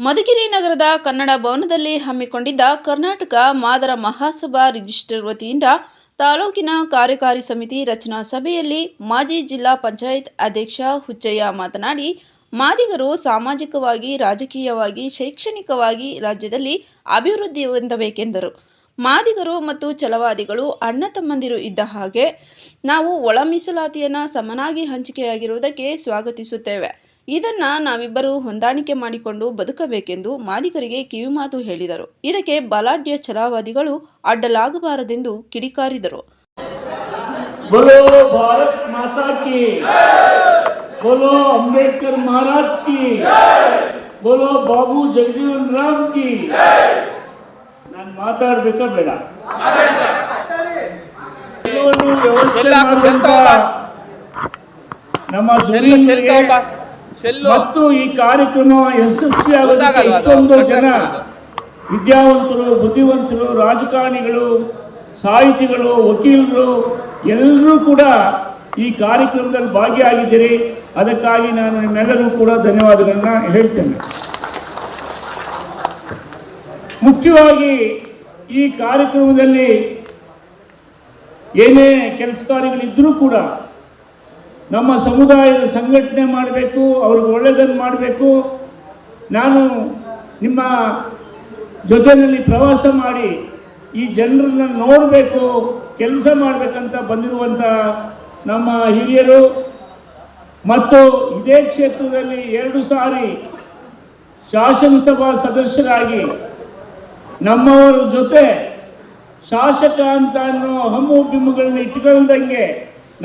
ಮಧುಗಿರಿ ನಗರದ ಕನ್ನಡ ಭವನದಲ್ಲಿ ಹಮ್ಮಿಕೊಂಡಿದ್ದ ಕರ್ನಾಟಕ ಮಾದರ ಮಹಾಸಭಾ ರಿಜಿಸ್ಟರ್ ವತಿಯಿಂದ ತಾಲೂಕಿನ ಕಾರ್ಯಕಾರಿ ಸಮಿತಿ ರಚನಾ ಸಭೆಯಲ್ಲಿ ಮಾಜಿ ಜಿಲ್ಲಾ ಪಂಚಾಯತ್ ಅಧ್ಯಕ್ಷ ಹುಚ್ಚಯ್ಯ ಮಾತನಾಡಿ, ಮಾದಿಗರು ಸಾಮಾಜಿಕವಾಗಿ, ರಾಜಕೀಯವಾಗಿ, ಶೈಕ್ಷಣಿಕವಾಗಿ ರಾಜ್ಯದಲ್ಲಿ ಅಭಿವೃದ್ಧಿ ಹೊಂದಬೇಕೆಂದರು. ಮಾದಿಗರು ಮತ್ತು ಛಲವಾದಿಗಳು ಅಣ್ಣ ತಮ್ಮಂದಿರು ಇದ್ದ ಹಾಗೆ ನಾವು ಒಳ ಮೀಸಲಾತಿಯನ್ನು ಸಮನಾಗಿ ಹಂಚಿಕೆಯಾಗಿರುವುದಕ್ಕೆ ಸ್ವಾಗತಿಸುತ್ತೇವೆ. ಇದನ್ನು ನಾವಿಬ್ಬರು ಹೊಂದಾಣಿಕೆ ಮಾಡಿಕೊಂಡು ಬದುಕಬೇಕೆಂದು ಮಾದಿಗರಿಗೆ ಕಿವಿಮಾತು ಹೇಳಿದರು. ಇದಕ್ಕೆ ಬಲಾಢ್ಯ ಛಲವಾದಿಗಳು ಅಡ್ಡಲಾಗಬಾರದೆಂದು ಕಿಡಿಕಾರಿದರು. बोलो भारत माता की, बोलो अंबेडकर महाराज की, बोलो बाबू जगजीवन राम की. ನಾನು ಮಾತಾಡಬೇಕಾ ಬೇಡ? ವ್ಯವಸ್ಥೆ ನಮ್ಮ ಮತ್ತು ಈ ಕಾರ್ಯಕ್ರಮ ಯಶಸ್ವಿಯಾಗೋದಕ್ಕೆ ಇಷ್ಟೊಂದು ಜನ ವಿದ್ಯಾವಂತರು, ಬುದ್ಧಿವಂತರು, ರಾಜಕಾರಣಿಗಳು, ಸಾಹಿತಿಗಳು, ವಕೀಲರು ಎಲ್ಲರೂ ಕೂಡ ಈ ಕಾರ್ಯಕ್ರಮದಲ್ಲಿ ಭಾಗಿಯಾಗಿದ್ದೀರಿ. ಅದಕ್ಕಾಗಿ ನಾನು ನಿಮ್ಮೆಲ್ಲರೂ ಕೂಡ ಧನ್ಯವಾದಗಳನ್ನ ಹೇಳ್ತೇನೆ. ಮುಖ್ಯವಾಗಿ ಈ ಕಾರ್ಯಕ್ರಮದಲ್ಲಿ ಏನೇ ಕೆಲಸ ಕಾರ್ಯಗಳಿದ್ದರೂ ಕೂಡ ನಮ್ಮ ಸಮುದಾಯದ ಸಂಘಟನೆ ಮಾಡಬೇಕು, ಅವ್ರಿಗೆ ಒಳ್ಳೆಯದನ್ನು ಮಾಡಬೇಕು. ನಾನು ನಿಮ್ಮ ಜೊತೆಯಲ್ಲಿ ಪ್ರವಾಸ ಮಾಡಿ ಈ ಜನರನ್ನ ನೋಡಬೇಕು, ಕೆಲಸ ಮಾಡಬೇಕಂತ ಬಂದಿರುವಂಥ ನಮ್ಮ ಹಿರಿಯರು ಮತ್ತು ಇದೇ ಕ್ಷೇತ್ರದಲ್ಲಿ 2 ಸಾರಿ ಶಾಸನಸಭಾ ಸದಸ್ಯರಾಗಿ ನಮ್ಮವರ ಜೊತೆ ಶಾಸಕ ಅಂತ ಅನ್ನೋ ಹಮ್ಮು ಬಿಮ್ಮುಗಳನ್ನ ಇಟ್ಕೊಂಡಂಗೆ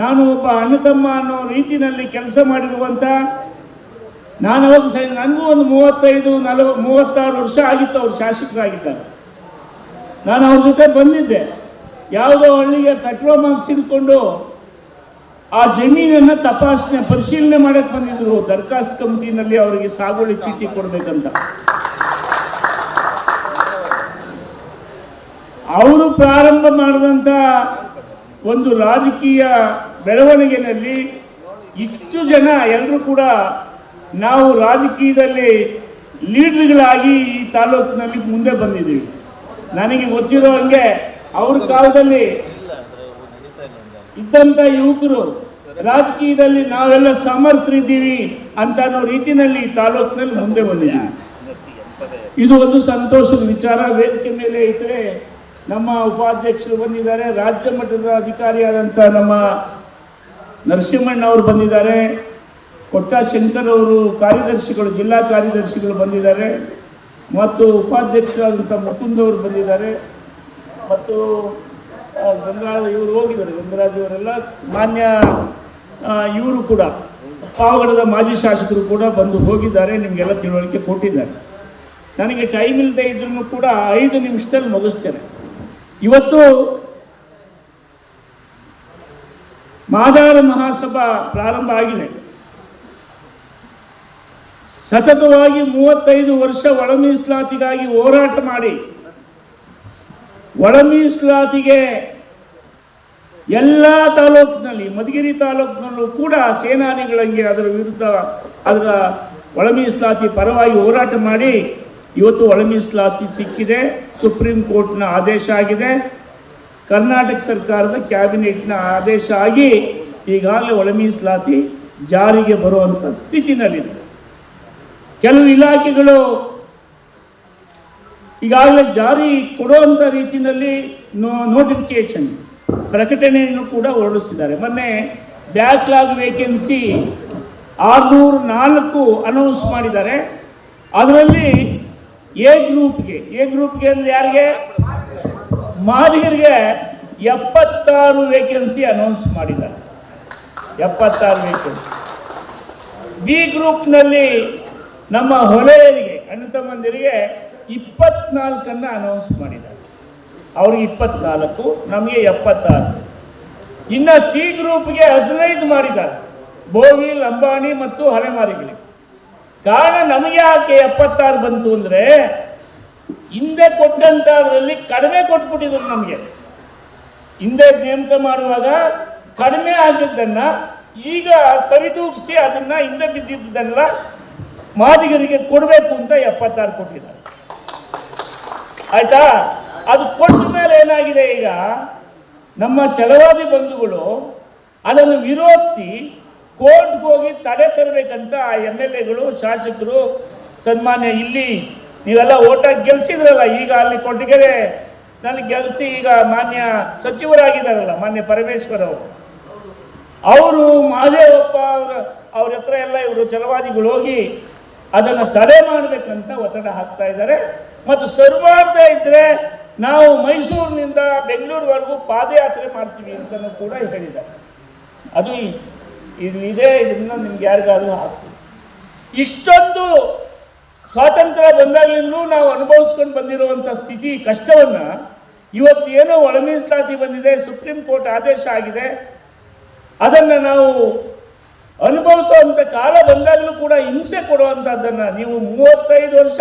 ನಾನು ಒಬ್ಬ ಅಣ್ಣ ತಮ್ಮ ಅನ್ನೋ ರೀತಿಯಲ್ಲಿ ಕೆಲಸ ಮಾಡಿರುವಂಥ, ನಾನು ಅವಾಗ ನನಗೂ ಒಂದು 35-36 ವರ್ಷ ಆಗಿತ್ತು ಅವ್ರು ಶಾಸಕರಾಗಿದ್ದಾರೆ. ನಾನು ಅವ್ರ ಜೊತೆ ಬಂದಿದ್ದೆ. ಯಾವುದೋ ಹಳ್ಳಿಗೆ ಪೆಟ್ರೋಲ್ ಮಾರ್ಕ್ಸ್ ಇಟ್ಕೊಂಡು ಆ ಜಮೀನನ್ನು ಪರಿಶೀಲನೆ ಮಾಡಕ್ಕೆ ಬಂದಿದ್ರು. ದರ್ಖಾಸ್ತು ಕಮಿಟಿನಲ್ಲಿ ಅವರಿಗೆ ಸಾಗುವಳಿ ಚೀಟಿ ಕೊಡಬೇಕಂತ. ಅವರು ಪ್ರಾರಂಭ ಮಾಡಿದಂಥ ಒಂದು ರಾಜಕೀಯ ಬೆಳವಣಿಗೆಯಲ್ಲಿ ಇಷ್ಟು ಜನ ಎಲ್ಲರೂ ಕೂಡ ನಾವು ರಾಜಕೀಯದಲ್ಲಿ ಲೀಡರ್ಗಳಾಗಿ ಈ ತಾಲೂಕಿನಲ್ಲಿ ಮುಂದೆ ಬಂದಿದ್ದೀವಿ. ನನಗೆ ಗೊತ್ತಿರೋ ಹಂಗೆ ಅವ್ರ ಕಾಲದಲ್ಲಿ ಇದ್ದಂಥ ಯುವಕರು ರಾಜಕೀಯದಲ್ಲಿ ನಾವೆಲ್ಲ ಸಮರ್ಥರಿದ್ದೀವಿ ಅಂತ ಅನ್ನೋ ರೀತಿಯಲ್ಲಿ ಈ ತಾಲೂಕಿನಲ್ಲಿ ಮುಂದೆ ಬಂದಿದ್ದೀವಿ. ಇದು ಒಂದು ಸಂತೋಷದ ವಿಚಾರ. ವೇದಿಕೆ ಮೇಲೆ ಇದ್ದರೆ ನಮ್ಮ ಉಪಾಧ್ಯಕ್ಷರು ಬಂದಿದ್ದಾರೆ, ರಾಜ್ಯ ಮಟ್ಟದ ಅಧಿಕಾರಿಯಾದಂಥ ನಮ್ಮ ನರಸಿಂಹಣ್ಣ ಅವರು ಬಂದಿದ್ದಾರೆ, ಕೊಟ್ಟ ಶಂಕರ್ ಅವರು ಕಾರ್ಯದರ್ಶಿಗಳು, ಜಿಲ್ಲಾ ಕಾರ್ಯದರ್ಶಿಗಳು ಬಂದಿದ್ದಾರೆ, ಮತ್ತು ಉಪಾಧ್ಯಕ್ಷರಾದಂಥ ಮುಕುಂದ್ ಅವರು ಬಂದಿದ್ದಾರೆ, ಮತ್ತು ಇವರು ಹೋಗಿದ್ದಾರೆ, ಗಂಗರಾಜ್ ಅವರೆಲ್ಲ, ಮಾನ್ಯ ಇವರು ಕೂಡ ಪಾವಗಡದ ಮಾಜಿ ಶಾಸಕರು ಕೂಡ ಬಂದು ಹೋಗಿದ್ದಾರೆ, ನಿಮಗೆಲ್ಲ ತಿಳುವಳಿಕೆ ಕೊಟ್ಟಿದ್ದಾರೆ. ನನಗೆ ಟೈಮ್ ಇಲ್ಲದೆ ಇದ್ರೂ ಕೂಡ 5 ನಿಮಿಷದಲ್ಲಿ ಮುಗಿಸ್ತೇನೆ. ಇವತ್ತು ಮಾದಾರ ಮಹಾಸಭಾ ಪ್ರಾರಂಭ ಆಗಿದೆ. ಸತತವಾಗಿ 35 ವರ್ಷ ಒಳ ಮೀಸಲಾತಿಗಾಗಿ ಹೋರಾಟ ಮಾಡಿ ಒಳ ಮೀಸಲಾತಿಗೆ ಎಲ್ಲ ತಾಲೂಕಿನಲ್ಲಿ, ಮಧುಗಿರಿ ತಾಲೂಕಿನಲ್ಲೂ ಕೂಡ ಸೇನಾನಿಗಳಂಗೆ ಅದರ ವಿರುದ್ಧ, ಅದರ ಒಳ ಮೀಸಲಾತಿ ಪರವಾಗಿ ಹೋರಾಟ ಮಾಡಿ ಇವತ್ತು ಒಳ ಮೀಸಲಾತಿ ಸಿಕ್ಕಿದೆ. ಸುಪ್ರೀಂ ಕೋರ್ಟ್ನ ಆದೇಶ ಆಗಿದೆ, ಕರ್ನಾಟಕ ಸರ್ಕಾರದ ಕ್ಯಾಬಿನೆಟ್ನ ಆದೇಶ ಆಗಿ ಈಗಾಗಲೇ ಒಳ ಮೀಸಲಾತಿ ಜಾರಿಗೆ ಬರುವಂಥ ಸ್ಥಿತಿನಲ್ಲಿದೆ. ಕೆಲವು ಇಲಾಖೆಗಳು ಈಗಾಗಲೇ ಜಾರಿ ಕೊಡುವಂಥ ರೀತಿಯಲ್ಲಿ ನೋಟಿಫಿಕೇಶನ್ ಪ್ರಕಟಣೆಯನ್ನು ಕೂಡ ಹೊರಡಿಸಿದ್ದಾರೆ. ಮೊನ್ನೆ ಬ್ಯಾಕ್ಲಾಗ್ ವೇಕೆನ್ಸಿ 604 ಅನೌನ್ಸ್ ಮಾಡಿದ್ದಾರೆ. ಅದರಲ್ಲಿ ಎ ಗ್ರೂಪ್ಗೆ ಅಂದರೆ ಯಾರಿಗೆ? ಮಾದಿಗರಿಗೆ 76 ವೇಕೆನ್ಸಿ ಅನೌನ್ಸ್ ಮಾಡಿದ್ದಾರೆ. 76 ವೇಕೆನ್ಸಿ. ಬಿ ಗ್ರೂಪ್ನಲ್ಲಿ ನಮ್ಮ ಹೊಲೆಯರಿಗೆ, ಅಣ್ಣ ತಮ್ಮಂದಿರಿಗೆ 24 ಅನೌನ್ಸ್ ಮಾಡಿದ್ದಾರೆ. ಅವ್ರಿಗೆ 24, ನಮಗೆ 76. ಇನ್ನು ಸಿ ಗ್ರೂಪ್ಗೆ 15 ಮಾಡಿದ್ದಾರೆ, ಬೋವಿಲ್, ಅಂಬಾಣಿ ಮತ್ತು ಹಳೆಮಾರಿಗಳಿಗೆ. ಕಾರಣ ನಮಗೆ ಯಾಕೆ 76 ಬಂತು ಅಂದರೆ, ಹಿಂದೆ ಕೊಟ್ಟಂಥದ್ರಲ್ಲಿ ಕಡಿಮೆ ಕೊಟ್ಬಿಟ್ಟಿದ್ರು ನಮಗೆ. ಹಿಂದೆ ನೇಮಕ ಮಾಡುವಾಗ ಕಡಿಮೆ ಆಗಿದ್ದನ್ನು ಈಗ ಸರಿದೂಗಿಸಿ ಅದನ್ನು ಹಿಂದೆ ಬಿದ್ದಿದ್ದನ್ನೆಲ್ಲ ಮಾದಿಗರಿಗೆ ಕೊಡಬೇಕು ಅಂತ 76 ಕೊಟ್ಟಿದ್ದಾರೆ. ಆಯ್ತಾ? ಅದು ಕೊಟ್ಟ ಮೇಲೆ ಏನಾಗಿದೆ, ಈಗ ನಮ್ಮ ಛಲವಾದಿ ಬಂಧುಗಳು ಅದನ್ನು ವಿರೋಧಿಸಿ ಕೋರ್ಟ್ಗೆ ಹೋಗಿ ತಡೆ ತರಬೇಕಂತ MLAಗಳು, ಶಾಸಕರು, ಸನ್ಮಾನ್ಯ ಇಲ್ಲಿ ನೀವೆಲ್ಲ ಓಟಾಗಿ ಗೆಲ್ಸಿದ್ರಲ್ಲ, ಈಗ ಅಲ್ಲಿ ಕೊಟ್ಟಿಗೆರೆ ನನಗೆ ಗೆಲ್ಸಿ ಈಗ ಮಾನ್ಯ ಸಚಿವರಾಗಿದ್ದಾರಲ್ಲ ಮಾನ್ಯ ಪರಮೇಶ್ವರ್ ಅವರು ಮಹದೇವಪ್ಪ ಅವ್ರ ಹತ್ರ ಎಲ್ಲ ಇವರು ಛಲವಾದಿಗಳು ಹೋಗಿ ಅದನ್ನು ತಡೆ ಮಾಡಬೇಕಂತ ಒತ್ತಡ ಹಾಕ್ತಾ ಇದ್ದಾರೆ. ಮತ್ತು ಸರ್ವಾರ್ಧ ಇದ್ದರೆ ನಾವು ಮೈಸೂರಿನಿಂದ ಬೆಂಗಳೂರುವರೆಗೂ ಪಾದಯಾತ್ರೆ ಮಾಡ್ತೀವಿ ಅಂತಲೂ ಕೂಡ ಹೇಳಿದ್ದಾರೆ. ಅದು ಇದೆ, ಇದನ್ನು ನಿಮ್ಗೆ ಯಾರಿಗಾದ್ರೂ ಹಾಕ್ತೀವಿ. ಇಷ್ಟೊಂದು ಸ್ವಾತಂತ್ರ್ಯ ಬಂದಾಗಲಿಂದಲೂ ನಾವು ಅನುಭವಿಸ್ಕೊಂಡು ಬಂದಿರುವಂಥ ಸ್ಥಿತಿ ಕಷ್ಟವನ್ನು ಇವತ್ತು ಏನೋ ಒಳ ಮೀಸಲಾತಿ ಬಂದಿದೆ, ಸುಪ್ರೀಂ ಕೋರ್ಟ್ ಆದೇಶ ಆಗಿದೆ, ಅದನ್ನು ನಾವು ಅನುಭವಿಸುವಂಥ ಕಾಲ ಬಂದಾಗಲೂ ಕೂಡ ಹಿಂಸೆ ಕೊಡುವಂಥದ್ದನ್ನು ನೀವು 35 ವರ್ಷ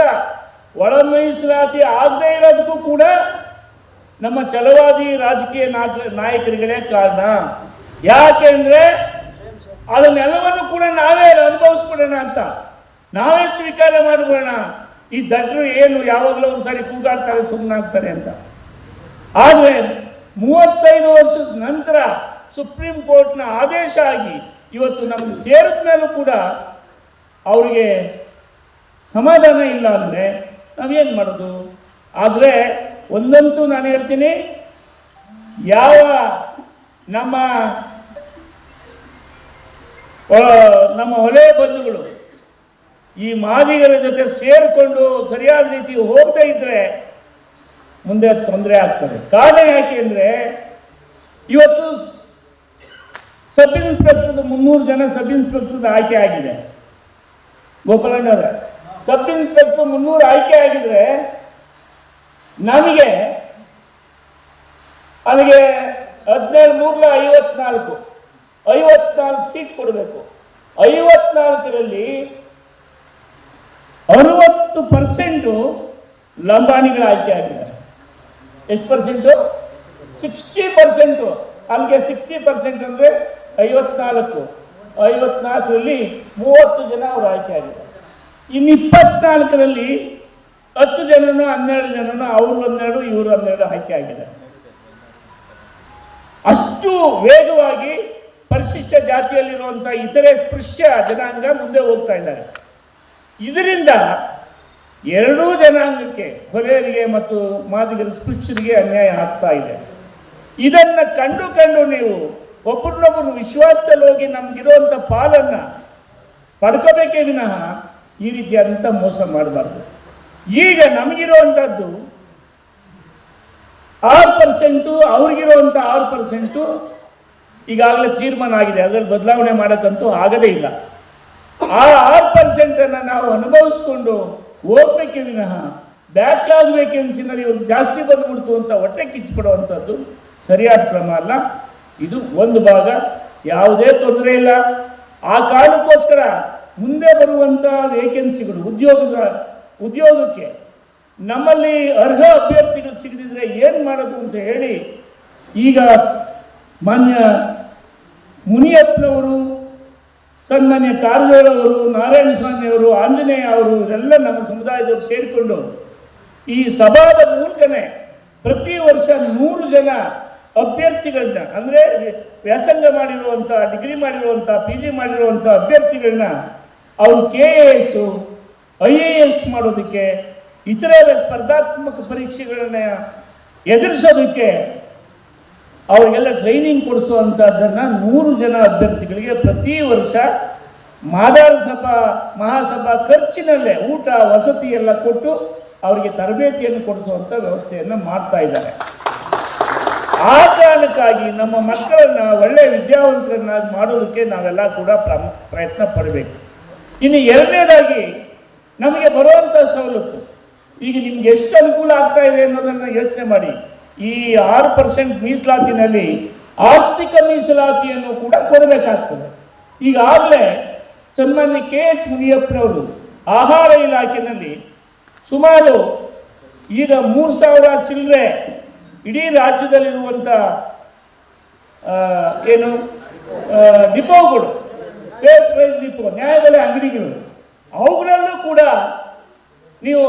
ಒಳ ಮೀಸಲಾತಿ ಆಗದೇ ಇರೋದಕ್ಕೂ ಕೂಡ ನಮ್ಮ ಛಲವಾದಿ ರಾಜಕೀಯ ನಾಯಕರುಗಳೇ ಕಾರಣ. ಯಾಕೆಂದರೆ ಅದನ್ನೆಲ್ಲವನ್ನು ಕೂಡ ನಾವೇ ಅನುಭವಿಸ್ಬಿಡೋಣ ಅಂತ, ನಾವೇ ಸ್ವೀಕಾರ ಮಾಡಿಬಿಡೋಣ. ಈ ದಡ್ರು ಏನು ಯಾವಾಗಲೂ ಒಂದ್ಸಾರಿ ಕೂಗಾಡ್ತಾರೆ, ಸುಮ್ಮನಾಗ್ತಾರೆ ಅಂತ. ಆದರೆ 35 ವರ್ಷದ ನಂತರ ಸುಪ್ರೀಂ ಕೋರ್ಟ್ನ ಆದೇಶ ಆಗಿ ಇವತ್ತು ನಮಗೆ ಸೇರಿದ ಮೇಲೂ ಕೂಡ ಅವರಿಗೆ ಸಮಾಧಾನ ಇಲ್ಲ ಅಂದರೆ ನಾವೇನು ಮಾಡೋದು? ಆದರೆ ಒಂದಂತೂ ನಾನು ಹೇಳ್ತೀನಿ, ಯಾವ ನಮ್ಮ ಒಲೆಯ ಬಂಧುಗಳು ಈ ಮಾದಿಗರ ಜೊತೆ ಸೇರಿಕೊಂಡು ಸರಿಯಾದ ರೀತಿ ಹೋಗದೇ ಇದ್ದರೆ ಮುಂದೆ ತೊಂದರೆ ಆಗ್ತದೆ. ಕಾರಣ ಯಾಕೆ ಅಂದರೆ ಇವತ್ತು ಸಬ್ ಇನ್ಸ್ಪೆಕ್ಟರ್ದು 300 ಜನ ಸಬ್ ಇನ್ಸ್ಪೆಕ್ಟರ್ದು ಆಯ್ಕೆ ಆಗಿದೆ. ಗೋಪಾಲಣ್ಣವ್ರೆ, ಸಬ್ ಇನ್ಸ್ಪೆಕ್ಟರ್ 300 ಆಯ್ಕೆ ಆಗಿದ್ರೆ ನಮಗೆ ಅಲ್ಲಿಗೆ 17 54 ಸೀಟ್ ಕೊಡಬೇಕು. 54ರಲ್ಲಿ 60% ಲಂಬಾಣಿಗಳ ಆಯ್ಕೆ ಆಗಿದ್ದಾರೆ. ಎಷ್ಟು ಪರ್ಸೆಂಟು? 60%. ಅಲ್ಲಿಗೆ 60% ಅಂದರೆ 54ರಲ್ಲಿ 30 ಜನ ಅವರು ಆಯ್ಕೆ ಆಗಿದ್ದಾರೆ. ಇನ್ನು 24ರಲ್ಲಿ 10 ಜನನೋ 12 ಜನನೋ ಅವರು 12 ಇವರು 12 ಆಯ್ಕೆ ಆಗಿದ್ದಾರೆ. ಅಷ್ಟು ವೇಗವಾಗಿ ಪರಿಶಿಷ್ಟ ಜಾತಿಯಲ್ಲಿರುವಂಥ ಇತರೆ ಸ್ಪೃಶ್ಯ ಜನಾಂಗ ಮುಂದೆ ಹೋಗ್ತಾ ಇದ್ದಾರೆ. ಇದರಿಂದ ಎರಡೂ ಜನಾಂಗಕ್ಕೆ, ಹೊಲೆಯರಿಗೆ ಮತ್ತು ಮಾದಿಗರ ಸ್ಪೃಶ್ಯರಿಗೆ ಅನ್ಯಾಯ ಆಗ್ತಾ ಇದೆ. ಇದನ್ನು ಕಂಡು ನೀವು ಒಬ್ಬರನ್ನೊಬ್ಬರು ವಿಶ್ವಾಸದಲ್ಲಿ ಹೋಗಿ ನಮಗಿರುವಂಥ ಪಾಲನ್ನು ಪಡ್ಕೋಬೇಕೇ ವಿನಃ ಈ ರೀತಿಯಾದಂಥ ಮೋಸ ಮಾಡಬಾರ್ದು. ಈಗ ನಮಗಿರುವಂಥದ್ದು 6%, ಅವ್ರಿಗಿರುವಂಥ 6% ಈಗಾಗಲೇ ತೀರ್ಮಾನ ಆಗಿದೆ. ಅದರಲ್ಲಿ ಬದಲಾವಣೆ ಮಾಡೋಕ್ಕಂತೂ ಆಗದೇ ಇಲ್ಲ. ಆ 6%ಅನ್ನು ನಾವು ಅನುಭವಿಸ್ಕೊಂಡು ಹೋಗ್ಬೇಕೇ ವಿನಃ ಬ್ಯಾಕ್ಲಾಗ್ ವೇಕೆನ್ಸಿನಲ್ಲಿ ಇವ್ರು ಜಾಸ್ತಿ ಬಂದ್ಬಿಡ್ತು ಅಂತ ಹೊಟ್ಟೆ ಕಿಚ್ಚಿಬಿಡುವಂಥದ್ದು ಸರಿಯಾದ ಕ್ರಮ ಅಲ್ಲ. ಇದು ಒಂದು ಭಾಗ, ಯಾವುದೇ ತೊಂದರೆ ಇಲ್ಲ. ಆ ಕಾರಣಕ್ಕೋಸ್ಕರ ಮುಂದೆ ಬರುವಂಥ ವೇಕೆನ್ಸಿಗಳು ಉದ್ಯೋಗಕ್ಕೆ ನಮ್ಮಲ್ಲಿ ಅರ್ಹ ಅಭ್ಯರ್ಥಿಗಳು ಸಿಗದಿದ್ರೆ ಏನು ಮಾಡೋದು ಅಂತ ಹೇಳಿ ಈಗ ಮಾನ್ಯ ಮುನಿಯಪ್ಪನವರು, ಸನ್ಮಾನ್ಯ ಕಾರಜೋಳ ಅವರು, ನಾರಾಯಣ ಸ್ವಾಮಿ ಅವರು, ಆಂಜನೇಯ ಅವರು, ಇವರೆಲ್ಲ ನಮ್ಮ ಸಮುದಾಯದವರು ಸೇರಿಕೊಂಡು ಈ ಸಭಾದ ಮೂಲಕನೇ ಪ್ರತಿ ವರ್ಷ 100 ಜನ ಅಭ್ಯರ್ಥಿಗಳನ್ನ, ಅಂದರೆ ವ್ಯಾಸಂಗ ಮಾಡಿರುವಂಥ, ಡಿಗ್ರಿ ಮಾಡಿರುವಂಥ, PG ಮಾಡಿರುವಂಥ ಅಭ್ಯರ್ಥಿಗಳನ್ನ ಅವರು KAS, IAS ಮಾಡೋದಕ್ಕೆ, ಇತರೆ ಸ್ಪರ್ಧಾತ್ಮಕ ಪರೀಕ್ಷೆಗಳನ್ನ ಎದುರಿಸೋದಕ್ಕೆ ಅವರಿಗೆಲ್ಲ ಟ್ರೈನಿಂಗ್ ಕೊಡಿಸುವಂಥದ್ದನ್ನು 100 ಜನ ಅಭ್ಯರ್ಥಿಗಳಿಗೆ ಪ್ರತಿ ವರ್ಷ ಮಹಾಸಭಾ ಖರ್ಚಿನಲ್ಲೇ ಊಟ ವಸತಿ ಎಲ್ಲ ಕೊಟ್ಟು ಅವರಿಗೆ ತರಬೇತಿಯನ್ನು ಕೊಡಿಸುವಂಥ ವ್ಯವಸ್ಥೆಯನ್ನು ಮಾಡ್ತಾ ಇದ್ದಾರೆ. ಆ ಕಾರಣಕ್ಕಾಗಿ ನಮ್ಮ ಮಕ್ಕಳನ್ನು ಒಳ್ಳೆಯ ವಿದ್ಯಾವಂತರನ್ನಾಗಿ ಮಾಡೋದಕ್ಕೆ ನಾವೆಲ್ಲ ಕೂಡ ಪ್ರಯತ್ನ ಪಡಬೇಕು. ಇನ್ನು ಎರಡನೇದಾಗಿ ನಮಗೆ ಬರುವಂಥ ಸವಲತ್ತು ಈಗ ನಿಮ್ಗೆ ಎಷ್ಟು ಅನುಕೂಲ ಆಗ್ತಾ ಇದೆ ಅನ್ನೋದನ್ನು ಯೋಚನೆ ಮಾಡಿ. ಈ 6% ಮೀಸಲಾತಿನಲ್ಲಿ ಆರ್ಥಿಕ ಮೀಸಲಾತಿಯನ್ನು ಕೂಡ ಕೊಡಬೇಕಾಗ್ತದೆ. ಈಗಾಗಲೇ ಸನ್ಮಾನ್ಯ KH ಮುನಿಯಪ್ಪನವರು ಆಹಾರ ಇಲಾಖೆಯಲ್ಲಿ ಸುಮಾರು ಈಗ 3,000 ಚಿಲ್ಲರೆ ಇಡೀ ರಾಜ್ಯದಲ್ಲಿರುವಂಥ ಡಿಪೋಗಳು, ಫೇರ್ ಪ್ರೈಸ್ ಡಿಪೋ, ನ್ಯಾಯಬೆಲೆ ಅಂಗಡಿಗಳು, ಅವುಗಳಲ್ಲೂ ಕೂಡ ನೀವು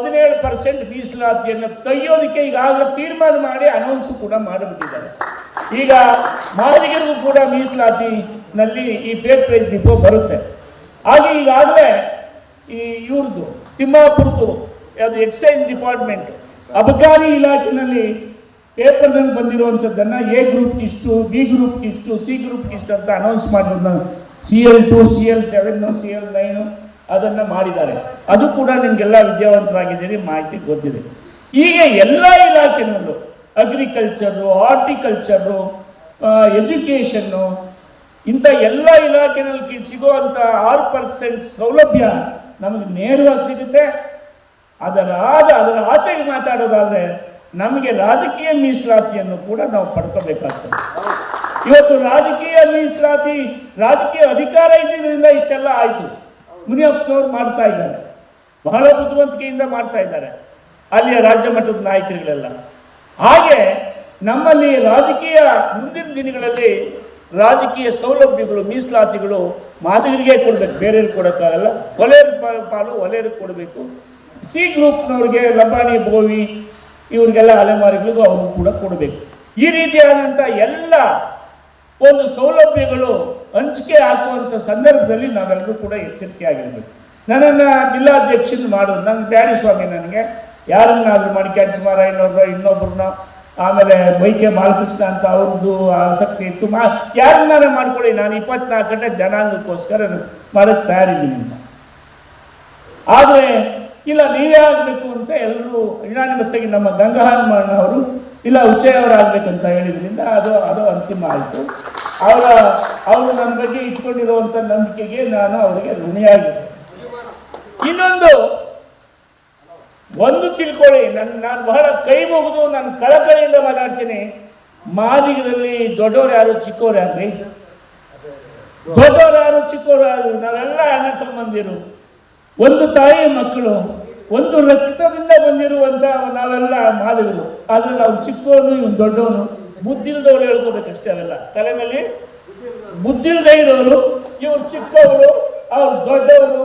17% ಮೀಸಲಾತಿಯನ್ನು ತೆಗೆಯೋದಕ್ಕೆ ಈಗಾಗಲೇ ತೀರ್ಮಾನ ಮಾಡಿ ಅನೌನ್ಸು ಕೂಡ ಮಾಡಿಬಿಟ್ಟಿದ್ದಾರೆ. ಈಗ ಮಾದಿಗರಿಗೂ ಕೂಡ ಮೀಸಲಾತಿನಲ್ಲಿ ಈ ಫೇರ್ ಪ್ರೈಸ್ ಡಿಪೋ ಬರುತ್ತೆ. ಹಾಗೆ ಈಗಾಗಲೇ ಈ ಇವ್ರದ್ದು ತಿಮ್ಮಾಪುರದ್ದು ಯಾವುದು ಎಕ್ಸೈಸ್ ಡಿಪಾರ್ಟ್ಮೆಂಟ್ ಅಬಕಾರಿ ಇಲಾಖೆಯಲ್ಲಿ ಪೇಪರ್ನಲ್ಲಿ ಬಂದಿರುವಂಥದ್ದನ್ನು ಎ ಗ್ರೂಪ್ಗೆ ಇಷ್ಟು, ಬಿ ಗ್ರೂಪ್ಗೆ ಇಷ್ಟು, ಸಿ ಗ್ರೂಪ್ಗೆ ಇಷ್ಟು ಅಂತ ಅನೌನ್ಸ್ ಮಾಡಿರೋದು CL2, CL7, CL9 ಅದನ್ನು ಮಾಡಿದ್ದಾರೆ. ಅದು ಕೂಡ ನಿಮಗೆಲ್ಲ ವಿದ್ಯಾವಂತರಾಗಿದ್ದೀರಿ, ಮಾಹಿತಿ ಗೊತ್ತಿದೆ. ಹೀಗೆ ಎಲ್ಲ ಇಲಾಖೆನಲ್ಲೂ ಅಗ್ರಿಕಲ್ಚರು, ಹಾರ್ಟಿಕಲ್ಚರು, ಎಜುಕೇಷನ್ನು, ಇಂಥ ಎಲ್ಲ ಇಲಾಖೆನಲ್ಲಿ ಸಿಗುವಂಥ 6% ಸೌಲಭ್ಯ ನಮಗೆ ನೇರವಾಗಿ ಸಿಗುತ್ತೆ. ಅದರ ಆಚೆಗೆ ಮಾತಾಡೋದಾದರೆ ನಮಗೆ ರಾಜಕೀಯ ಮೀಸಲಾತಿಯನ್ನು ಕೂಡ ನಾವು ಪಡ್ಕೋಬೇಕಾಗ್ತದೆ. ಇವತ್ತು ರಾಜಕೀಯ ಮೀಸಲಾತಿ, ರಾಜಕೀಯ ಅಧಿಕಾರ ಇದ್ದಿದ್ದರಿಂದ ಇಷ್ಟೆಲ್ಲ ಆಯಿತು. ಮುನಿಯಪ್ಪನವ್ರು ಮಾಡ್ತಾ ಇದ್ದಾರೆ, ಬಹಳ ಬುದ್ಧಿವಂತಿಕೆಯಿಂದ ಮಾಡ್ತಾ ಇದ್ದಾರೆ ಅಲ್ಲಿಯ ರಾಜ್ಯ ಮಟ್ಟದ ನಾಯಕರುಗಳೆಲ್ಲ. ಹಾಗೆ ನಮ್ಮಲ್ಲಿ ರಾಜಕೀಯ ಮುಂದಿನ ದಿನಗಳಲ್ಲಿ ರಾಜಕೀಯ ಸೌಲಭ್ಯಗಳು, ಮೀಸಲಾತಿಗಳು ಮಾದಿಗರಿಗೆ ಕೊಡಬೇಕು, ಬೇರೆಯವ್ರಿಗೆ ಕೊಡೋಕ್ಕಾಗಲ್ಲ. ಒಲೆಯರ ಪಾಲು ಒಲೆಯರಿಗೆ ಕೊಡಬೇಕು. ಸಿ ಗ್ರೂಪ್ನವ್ರಿಗೆ, ಲಂಬಾಣಿ, ಬೋವಿ ಇವ್ರಿಗೆಲ್ಲ ಅಲೆಮಾರಿಗಳಿಗೂ ಅವರು ಕೂಡ ಕೊಡಬೇಕು. ಈ ರೀತಿಯಾದಂಥ ಎಲ್ಲ ಒಂದು ಸೌಲಭ್ಯಗಳು ಹಂಚಿಕೆ ಹಾಕುವಂಥ ಸಂದರ್ಭದಲ್ಲಿ ನಾವೆಲ್ಲರೂ ಕೂಡ ಎಚ್ಚರಿಕೆ ಆಗಿರಬೇಕು. ನನ್ನನ್ನು ಜಿಲ್ಲಾಧ್ಯಕ್ಷನ ಮಾಡೋದು ನಂಗೆ ಬ್ಯಾಡಿ ಸ್ವಾಮಿ, ನನಗೆ ಯಾರನ್ನಾದರೂ ಮಾಡಿ ಕೆಂಚಮಾರಾಯನವ್ರ ಇನ್ನೊಬ್ಬರನ್ನ, ಆಮೇಲೆ ಬೈಕೆ ಬಾಲಕೃಷ್ಣ ಅಂತ ಅವ್ರದ್ದು ಆಸಕ್ತಿ ಇತ್ತು, ಯಾರನ್ನಾರ ಮಾಡ್ಕೊಳ್ಳಿ, ನಾನು 24 ಗಂಟೆ ಜನಾಂಗಕ್ಕೋಸ್ಕರ ಮಾಡೋಕ್ಕೆ ತಯಾರಿದ್ದೀನಿ ಅಂತ. ಆದರೆ ಇಲ್ಲ, ನೀವೇ ಆಗಬೇಕು ಅಂತ ಎಲ್ಲರೂ ಯುನಾನಿಮಸ್ ಆಗಿ ನಮ್ಮ ಗಂಗಾಹನುಮಾನ್ ಅವರು ಇಲ್ಲ ಉಚ್ಚಯ್ಯವರಾಗಬೇಕಂತ ಹೇಳಿದ್ರಿಂದ ಅದು ಅಂತಿಮ ಆಯಿತು. ಅವರು ನನ್ನ ಬಗ್ಗೆ ಇಟ್ಕೊಂಡಿರುವಂಥ ನಂಬಿಕೆಗೆ ನಾನು ಅವರಿಗೆ ಋಣಿಯಾಗಿದ್ದೆ. ಇನ್ನೊಂದು ತಿಳ್ಕೊಳ್ಳಿ, ನಾನು ಬಹಳ ಕೈ ಮುಗಿದು ನಾನು ಕಳಕಳಿಯಿಂದ ಮಾತಾಡ್ತೀನಿ. ಮಾದಿಗರಲ್ಲಿ ದೊಡ್ಡವ್ರು ಯಾರು, ಚಿಕ್ಕವ್ರು ಯಾರು? ದೊಡ್ಡವ್ರು ಯಾರು, ಚಿಕ್ಕವ್ರು ಯಾರು? ನಾವೆಲ್ಲ ಅಣ್ಣ ತಮ್ಮಂದಿರು, ಒಂದು ತಾಯಿಯ ಮಕ್ಕಳು, ಒಂದು ರಕ್ತದಿಂದ ಬಂದಿರುವಂಥ ನಾವೆಲ್ಲ ಮಾದಿಗರು. ಆದರೆ ನಾವು ಚಿಕ್ಕವನು, ಇವನು ದೊಡ್ಡವನು, ಬುದ್ಧಿಲ್ದವ್ರು ಹೇಳ್ಕೋಬೇಕಷ್ಟೇ. ಅವೆಲ್ಲ ತಲೆಯಲ್ಲಿ ಬುದ್ಧಿಲ್ದೇ ಇರೋರು, ಇವ್ರು ಚಿಕ್ಕವರು, ಅವ್ರು ದೊಡ್ಡವರು,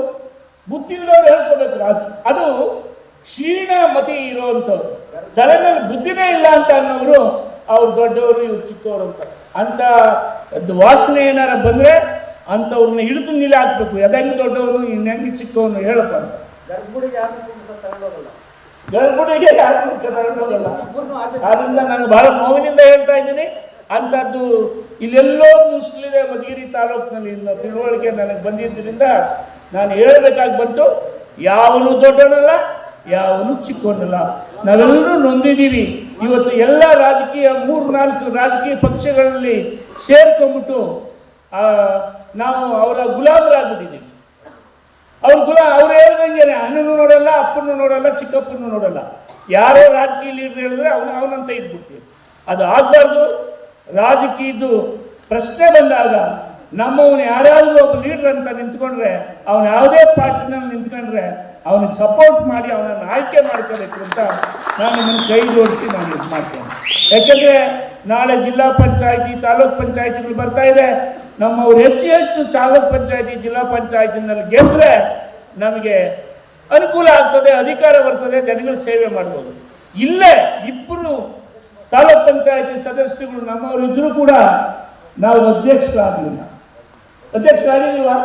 ಬುದ್ಧಿಲ್ದವ್ರು ಹೇಳ್ಕೋಬೇಕು. ಅದು ಕ್ಷೀಣ ಮತಿ ಇರುವಂಥವ್ರು, ತಲೆನಲ್ಲಿ ಬುದ್ಧಿನೇ ಇಲ್ಲ ಅಂತ ಅನ್ನೋರು ಅವ್ರು ದೊಡ್ಡವರು, ಇವ್ರು ಚಿಕ್ಕವರು ಅಂತ ವಾಸನೆ ಏನಾರ ಬಂದರೆ ಅಂಥವ್ರನ್ನ ಹಿಡಿದು ನಿಲೆ ಹಾಕ್ಬೇಕು. ಹೆಂಗೆ ದೊಡ್ಡವನು, ಇನ್ನು ಹೆಂಗೆ ಚಿಕ್ಕವನು ಹೇಳಪ್ಪ ಅಂತ. ಗರ್ಭುಡಿಗೆ ಯಾರು ತಗೊಂಡೋಗಲ್ಲ. ಆದ್ದರಿಂದ ನಾನು ಬಹಳ ನೋವಿನಿಂದ ಹೇಳ್ತಾ ಇದ್ದೀನಿ. ಅಂಥದ್ದು ಇಲ್ಲೆಲ್ಲೋ ಮುಸ್ಲಿದೆ ಮಧುಗಿರಿ ತಾಲೂಕಿನಲ್ಲಿ ತಿಳುವಳಿಕೆ ನನಗೆ ಬಂದಿದ್ದರಿಂದ ನಾನು ಹೇಳಬೇಕಾಗಿ ಬಂತು. ಯಾವನು ದೊಡ್ಡವನಲ್ಲ, ಯಾವನು ಚಿಕ್ಕವನಲ್ಲ, ನಾವೆಲ್ಲರೂ ನೊಂದಿದ್ದೀವಿ. ಇವತ್ತು ಎಲ್ಲ ರಾಜಕೀಯ 3-4 ರಾಜಕೀಯ ಪಕ್ಷಗಳಲ್ಲಿ ಸೇರ್ಕೊಂಡ್ಬಿಟ್ಟು ನಾವು ಅವರ ಗುಲಾಮರಾಗ್ಬಿಟ್ಟಿದ್ದೀವಿ. ಅವ್ರು ಹೇಳ್ದಂಗೆ ಅಣ್ಣನೂ ನೋಡಲ್ಲ, ಅಪ್ಪನೂ ನೋಡಲ್ಲ, ಚಿಕ್ಕಪ್ಪನೂ ನೋಡಲ್ಲ. ಯಾರೋ ರಾಜಕೀಯ ಲೀಡರ್ ಹೇಳಿದ್ರೆ ಅವನಂತ ಇದ್ಬಿಡ್ತೀವಿ. ಅದು ಆಗಬಾರ್ದು. ರಾಜಕೀಯದ್ದು ಪ್ರಶ್ನೆ ಬಂದಾಗ ನಮ್ಮವನು ಯಾರಾದರೂ ಒಬ್ಬ ಲೀಡರ್ ಅಂತ ನಿಂತ್ಕೊಂಡ್ರೆ, ಅವನು ಯಾವುದೇ ಪಾರ್ಟಿನಲ್ಲಿ ನಿಂತ್ಕೊಂಡ್ರೆ ಅವನಿಗೆ ಸಪೋರ್ಟ್ ಮಾಡಿ ಅವನನ್ನು ಆಯ್ಕೆ ಮಾಡ್ಕೋಬೇಕು ಅಂತ ನಾನು ನಿಮ್ಮನ್ನು ಕೈ ಜೋಡಿಸಿ ನಾನು ಇದು ಮಾಡ್ತೇನೆ. ಯಾಕೆಂದರೆ ನಾಳೆ ಜಿಲ್ಲಾ ಪಂಚಾಯಿತಿ, ತಾಲೂಕ್ ಪಂಚಾಯಿತಿಗಳು ಬರ್ತಾ ಇದೆ. ನಮ್ಮವ್ರು ಹೆಚ್ಚು ತಾಲೂಕ್ ಪಂಚಾಯಿತಿ, ಜಿಲ್ಲಾ ಪಂಚಾಯಿತಿನಲ್ಲಿ ಗೆದ್ದರೆ ನಮಗೆ ಅನುಕೂಲ ಆಗ್ತದೆ, ಅಧಿಕಾರ ಬರ್ತದೆ, ಜನಗಳ ಸೇವೆ ಮಾಡ್ಬೋದು. ಇಲ್ಲೇ 2 ತಾಲೂಕ್ ಪಂಚಾಯಿತಿ ಸದಸ್ಯರುಗಳು ನಮ್ಮವರು ಇದ್ರೂ ಕೂಡ ನಾವು ಅಧ್ಯಕ್ಷರಾಗಲಿಲ್ಲ. ಅಧ್ಯಕ್ಷರಾಗಿಲ್ವಾ?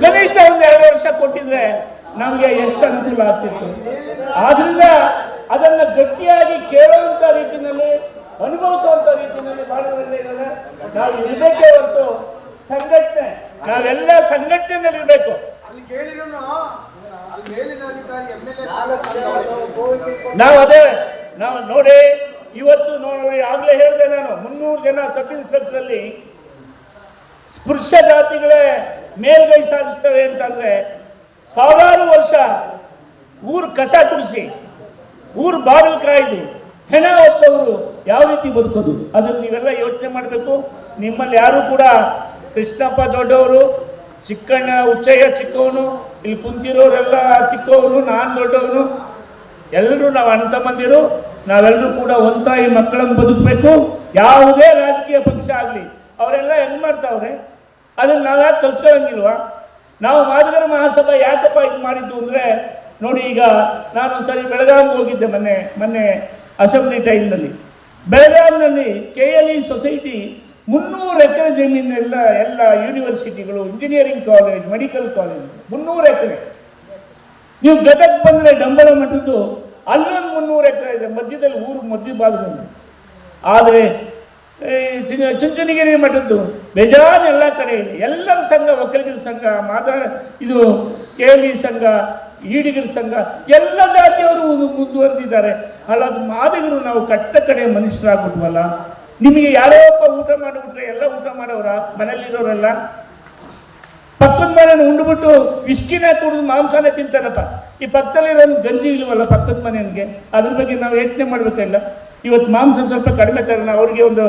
ಕನಿಷ್ಠ ಒಂದು 2 ವರ್ಷ ಕೊಟ್ಟಿದ್ರೆ ನಮಗೆ ಎಷ್ಟು ಅನುಕೂಲ ಆಗ್ತಿತ್ತು. ಆದ್ರಿಂದ ಅದನ್ನು ಗಟ್ಟಿಯಾಗಿ ಕೇಳುವಂಥ ರೀತಿಯಲ್ಲಿ, ಅನುಭವಿಸುವಂಥ ರೀತಿಯಲ್ಲಿ ಮಾಡೋದ್ರಿಂದ ನಾವು ಇರಬೇಕೇ ಹೊರತು ಸಂಘಟನೆ, ನಾವೆಲ್ಲ ಸಂಘಟನೆಯಲ್ಲಿ ಇರಬೇಕು. ನಾವು ನೋಡಿ ಇವತ್ತು ನೋಡಿ, ಆಗಲೇ ಹೇಳಿದೆ ನಾನು, 300 ಜನ ಸಬ್ ಇನ್ಸ್ಪೆಕ್ಟರಲ್ಲಿ ಸ್ಪೃಶ ಜಾತಿಗಳೇ ಮೇಲ್ಗೈ ಸಾಧಿಸ್ತವೆ ಅಂತಂದ್ರೆ, 1000 ವರ್ಷ ಊರು ಕಸ ಗುಡಿಸಿ, ಊರು ಬಾಗಿಲು ಕಾಯ್ದು ಹೆಣ ಹೊತ್ತವರು ಯಾವ ರೀತಿ ಬದುಕೋದು, ಅದನ್ನು ನೀವೆಲ್ಲ ಯೋಚನೆ ಮಾಡಬೇಕು. ನಿಮ್ಮಲ್ಲಿ ಯಾರು ಕೂಡ ಕೃಷ್ಣಪ್ಪ ದೊಡ್ಡವರು, ಚಿಕ್ಕಣ್ಣ ಉಚ್ಚಯ್ಯ ಚಿಕ್ಕವನು, ಇಲ್ಲಿ ಕುಂತಿರೋರೆಲ್ಲ ಚಿಕ್ಕವರು, ನಾನು ದೊಡ್ಡವನು, ಎಲ್ಲರೂ ನಾವು ಅಣ್ಣ ತಮ್ಮಂದಿರು. ನಾವೆಲ್ಲರೂ ಕೂಡ ಒಂತಾಯಿ ಮಕ್ಕಳನ್ನು ಬದುಕಬೇಕು. ಯಾವುದೇ ರಾಜಕೀಯ ಪಕ್ಷ ಆಗಲಿ, ಅವರೆಲ್ಲ ಹೆಂಗೆ ಮಾಡ್ತಾವ್ರೆ? ಅದನ್ನು ನಾವು ಯಾಕೆ ಕಲ್ತ್ಕೊಳ್ಳಂಗಿಲ್ವಾ? ನಾವು ಮಾದಿಗರ ಮಹಾಸಭಾ ಯಾಕಪ್ಪ ಇದು ಮಾಡಿದ್ದು ಅಂದರೆ, ನೋಡಿ, ಈಗ ನಾನೊಂದ್ಸರಿ ಬೆಳಗಾವಿಗೆ ಹೋಗಿದ್ದೆ ಮೊನ್ನೆ ಅಸೆಂಬ್ಲಿ ಟೈಮ್ನಲ್ಲಿ. ಬೆಳಗಾವಿನಲ್ಲಿ KLE ಸೊಸೈಟಿ 300 ಎಕರೆ ಜಮೀನೆಲ್ಲ ಎಲ್ಲ ಯೂನಿವರ್ಸಿಟಿಗಳು, ಇಂಜಿನಿಯರಿಂಗ್ ಕಾಲೇಜ್, ಮೆಡಿಕಲ್ ಕಾಲೇಜ್ 300 ಎಕರೆ. ನೀವು ಗದಗ ಬಂದರೆ ಡಂಬಳ ಮಠದ್ದು ಅಲ್ಲೊಂದು 300 ಎಕರೆ ಇದೆ, ಮಧ್ಯದಲ್ಲಿ ಊರು ಮಧ್ಯ ಭಾಗದಲ್ಲಿ. ಆದರೆ ಚುಂಚನಗಿರಿ ಮಠದ್ದು ಬೇಜಾನ್ ಎಲ್ಲ ಕಡೆ ಇದೆ. ಎಲ್ಲರ ಸಂಘ, ಒಕ್ಕಲಿಗರ ಸಂಘ, ಇದು KLE ಸಂಘ, ಈಡಿಗರ ಸಂಘ, ಎಲ್ಲ ಜಾತಿಯವರು ಮುಂದುವರೆದಿದ್ದಾರೆ. ಅಲ್ಲದು ಮಾದಿಗರು ನಾವು ಕಟ್ಟ ಕಡೆ ಮನುಷ್ಯರಾಗ್ಬಿಟ್ವಲ್ಲ. ನಿಮಗೆ ಯಾರೋ ಒಬ್ಬ ಊಟ ಮಾಡಿಬಿಟ್ರೆ ಎಲ್ಲ ಊಟ ಮಾಡೋರ? ಮನೇಲಿರೋರೆಲ್ಲ ಪಕ್ಕದ ಮನೇನ ಉಂಡ್ಬಿಟ್ಟು ವಿಸ್ಕಿನ ಕುಡಿದು ಮಾಂಸನೇ ತಿಂತಾರಪ್ಪ. ಈ ಪಕ್ಕದಲ್ಲಿರೋ ಗಂಜಿ ಇಲ್ವಲ್ಲ ಪಕ್ಕದ ಮನೆಯನ್ಗೆ, ಅದ್ರ ಬಗ್ಗೆ ನಾವು ಯೋಚನೆ ಮಾಡ್ಬೇಕಲ್ಲ. ಇವತ್ತು ಮಾಂಸ ಸ್ವಲ್ಪ ಕಡಿಮೆ ತರೋಣ, ಅವ್ರಿಗೆ ಒಂದು